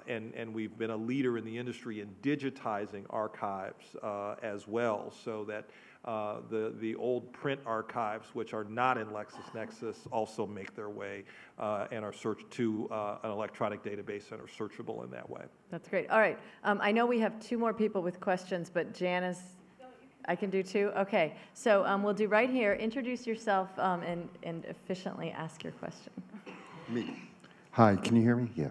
and we've been a leader in the industry in digitizing archives as well, so that the old print archives, which are not in LexisNexis, also make their way and are searched to an electronic database and are searchable in that way. That's great. All right. I know we have 2 more people with questions, but Janice, I can do 2? Okay. So we'll do right here. Introduce yourself and efficiently ask your question. Me. Hi, can you hear me? Yeah.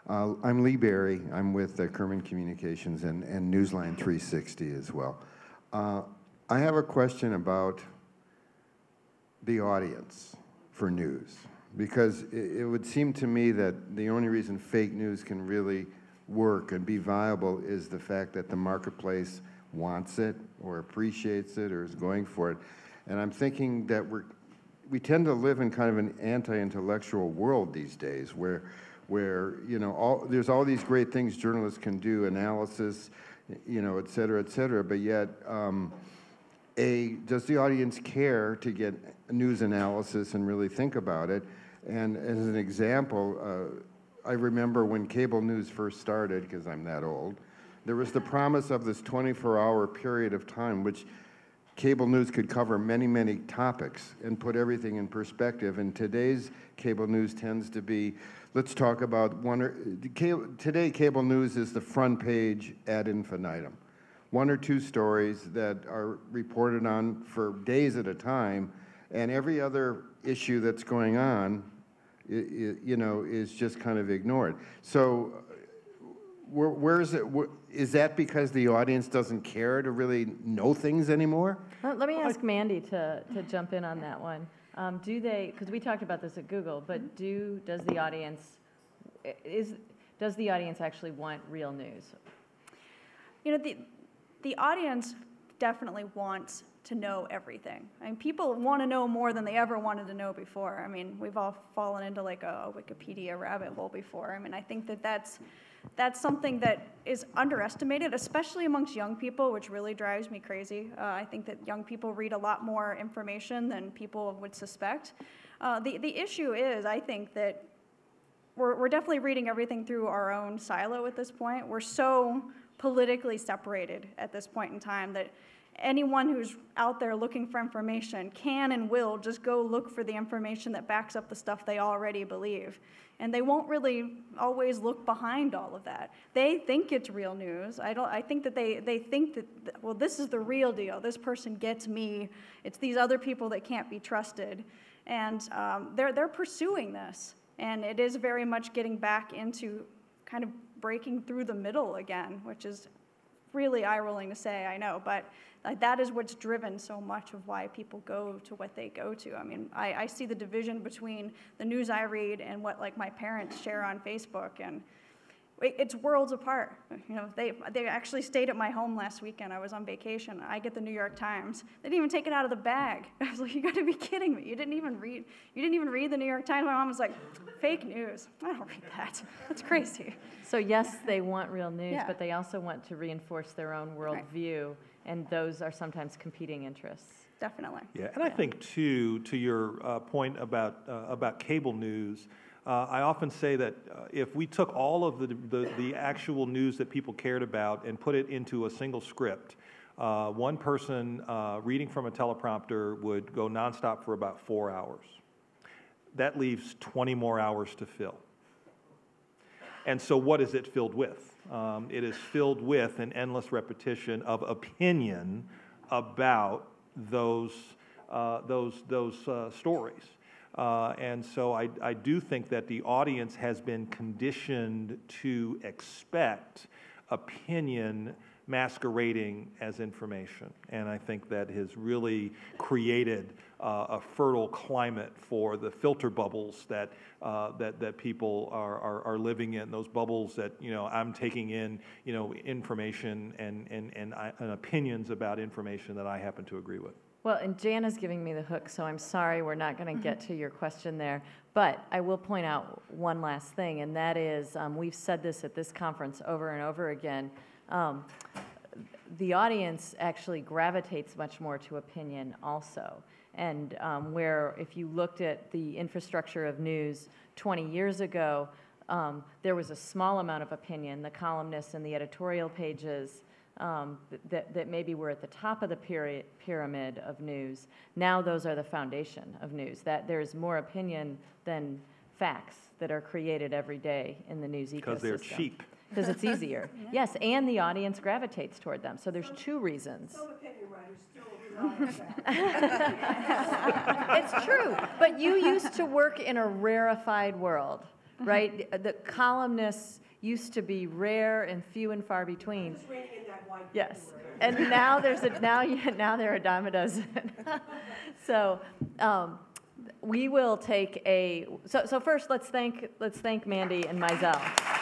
I'm Lee Berry. I'm with Kerman Communications and Newsline 360 as well. I have a question about the audience for news, because it would seem to me that the only reason fake news can really work and be viable is the fact that the marketplace wants it or appreciates it or is going for it. And I'm thinking that we tend to live in kind of an anti-intellectual world these days where you know, there's all these great things journalists can do, analysis, you know, et cetera, but yet, does the audience care to get news analysis and really think about it? And as an example, I remember when cable news first started, because I'm that old, there was the promise of this 24-hour period of time which cable news could cover many, many topics and put everything in perspective. And today's cable news tends to be, let's talk about today cable news is the front page ad infinitum. One or two stories that are reported on for days at a time, and every other issue that's going on, you know, is just kind of ignored. So where is it? Is that because the audience doesn't care to really know things anymore? Let me ask Mandy to jump in on that one. Do they, because we talked about this at Google, but does the audience actually want real news? You know, the audience definitely wants to know everything. I mean, people want to know more than they ever wanted to know before. I mean, we've all fallen into like a Wikipedia rabbit hole before. I mean, I think that's something that is underestimated, especially amongst young people, which really drives me crazy. I think that young people read a lot more information than people would suspect. The issue is, I think that we're definitely reading everything through our own silo at this point. We're so politically separated at this point in time that anyone who's out there looking for information can and will just go look for the information that backs up the stuff they already believe. And they won't really always look behind all of that. They think it's real news. I think that they think that, well, this is the real deal. This person gets me. It's these other people that can't be trusted. And they're pursuing this. And it is very much getting back into kind of breaking through the middle again, which is really eye-rolling to say, I know, but that is what's driven so much of why people go to what they go to. I mean, I see the division between the news I read and what like my parents share on Facebook, and it's worlds apart. You know, they actually stayed at my home last weekend. I was on vacation. I get the New York Times. They didn't even take it out of the bag. I was like, you got to be kidding me! You didn't even read the New York Times. My mom was like, fake news. I don't read that. That's crazy. So yes, they want real news, Yeah. but they also want to reinforce their own worldview, and those are sometimes competing interests. Definitely. Yeah, and I think too, to your point about cable news, I often say that if we took all of the actual news that people cared about and put it into a single script, one person reading from a teleprompter would go nonstop for about 4 hours. That leaves 20 more hours to fill. And so what is it filled with? It is filled with an endless repetition of opinion about those stories. And so I do think that the audience has been conditioned to expect opinion masquerading as information. And I think that has really created a fertile climate for the filter bubbles that people are living in. Those bubbles that, you know, I'm taking in, you know, information and opinions about information that I happen to agree with. Well, and Jan is giving me the hook, so I'm sorry we're not going to get to your question there. But I will point out one last thing, and that is, we've said this at this conference over and over again, the audience actually gravitates much more to opinion also. And where if you looked at the infrastructure of news 20 years ago, there was a small amount of opinion, the columnists and the editorial pages, that maybe were at the top of the pyramid of news. Now those are the foundation of news, that there's more opinion than facts that are created every day in the news ecosystem. Because they're cheap. Because it's easier. Yes, and the audience gravitates toward them. So there's two reasons. Some opinion writers still rely on that. It's true, but you used to work in a rarefied world, right? The columnists used to be rare and few and far between. Just reading in that white. Yes, and now now there are a dime a dozen. So we will take a. So first, let's thank Mandy and Mizell.